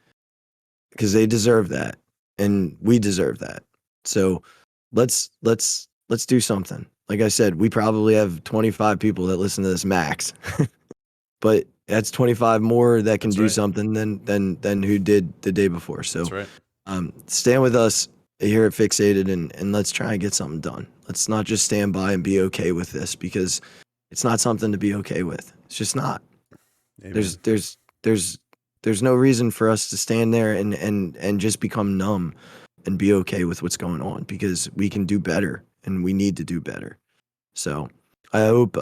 B: Because they deserve that. And we deserve that. So let's do something. Like I said, we probably have 25 people that listen to this max. But that's 25 more that can do something than who did the day before. So stand with us here at Phixated and let's try and get something done. Let's not just stand by and be okay with this because it's not something to be okay with. It's just not. Amen. There's no reason for us to stand there and just become numb and be okay with what's going on because we can do better and we need to do better. So I hope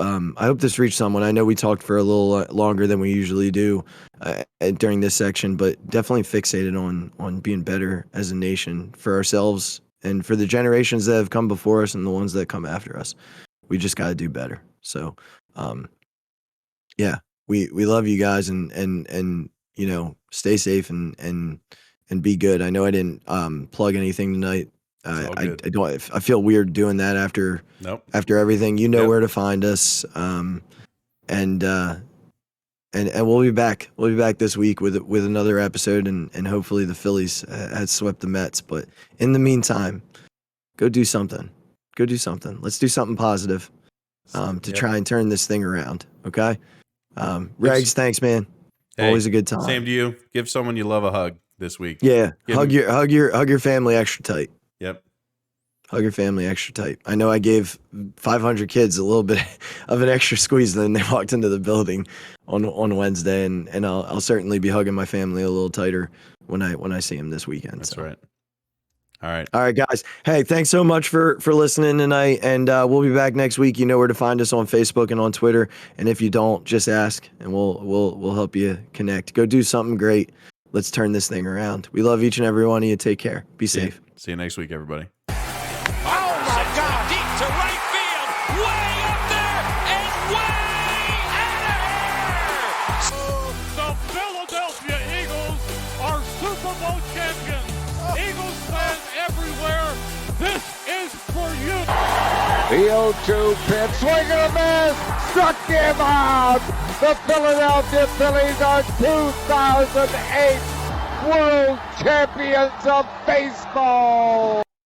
B: this reached someone. I know we talked for a little longer than we usually do during this section, but definitely fixated on being better as a nation for ourselves and for the generations that have come before us and the ones that come after us. We just got to do better. So, yeah, we love you guys and you know, stay safe and be good. I know I didn't plug anything tonight. I feel weird doing that after everything. You know where to find us. And we'll be back. We'll be back this week with another episode and hopefully the Phillies had swept the Mets. But in the meantime, go do something. Let's do something positive to try and turn this thing around. Okay. Regz, thanks, man. Hey, always a good time.
C: Same to you. Give someone you love a hug this week.
B: Yeah. Hug your family extra tight.
C: Yep.
B: Hug your family extra tight. I know I gave 500 kids a little bit of an extra squeeze then they walked into the building on Wednesday, and I'll certainly be hugging my family a little tighter when I see them this weekend.
C: That's right. All right,
B: guys. Hey, thanks so much for listening tonight, and we'll be back next week. You know where to find us on Facebook and on Twitter, and if you don't, just ask, and we'll help you connect. Go do something great. Let's turn this thing around. We love each and every one of you. Take care. Be safe.
C: See you next week, everybody.
A: The 0-2 pitch, swing and a miss, struck him out. The Philadelphia Phillies are 2008 World Champions of Baseball.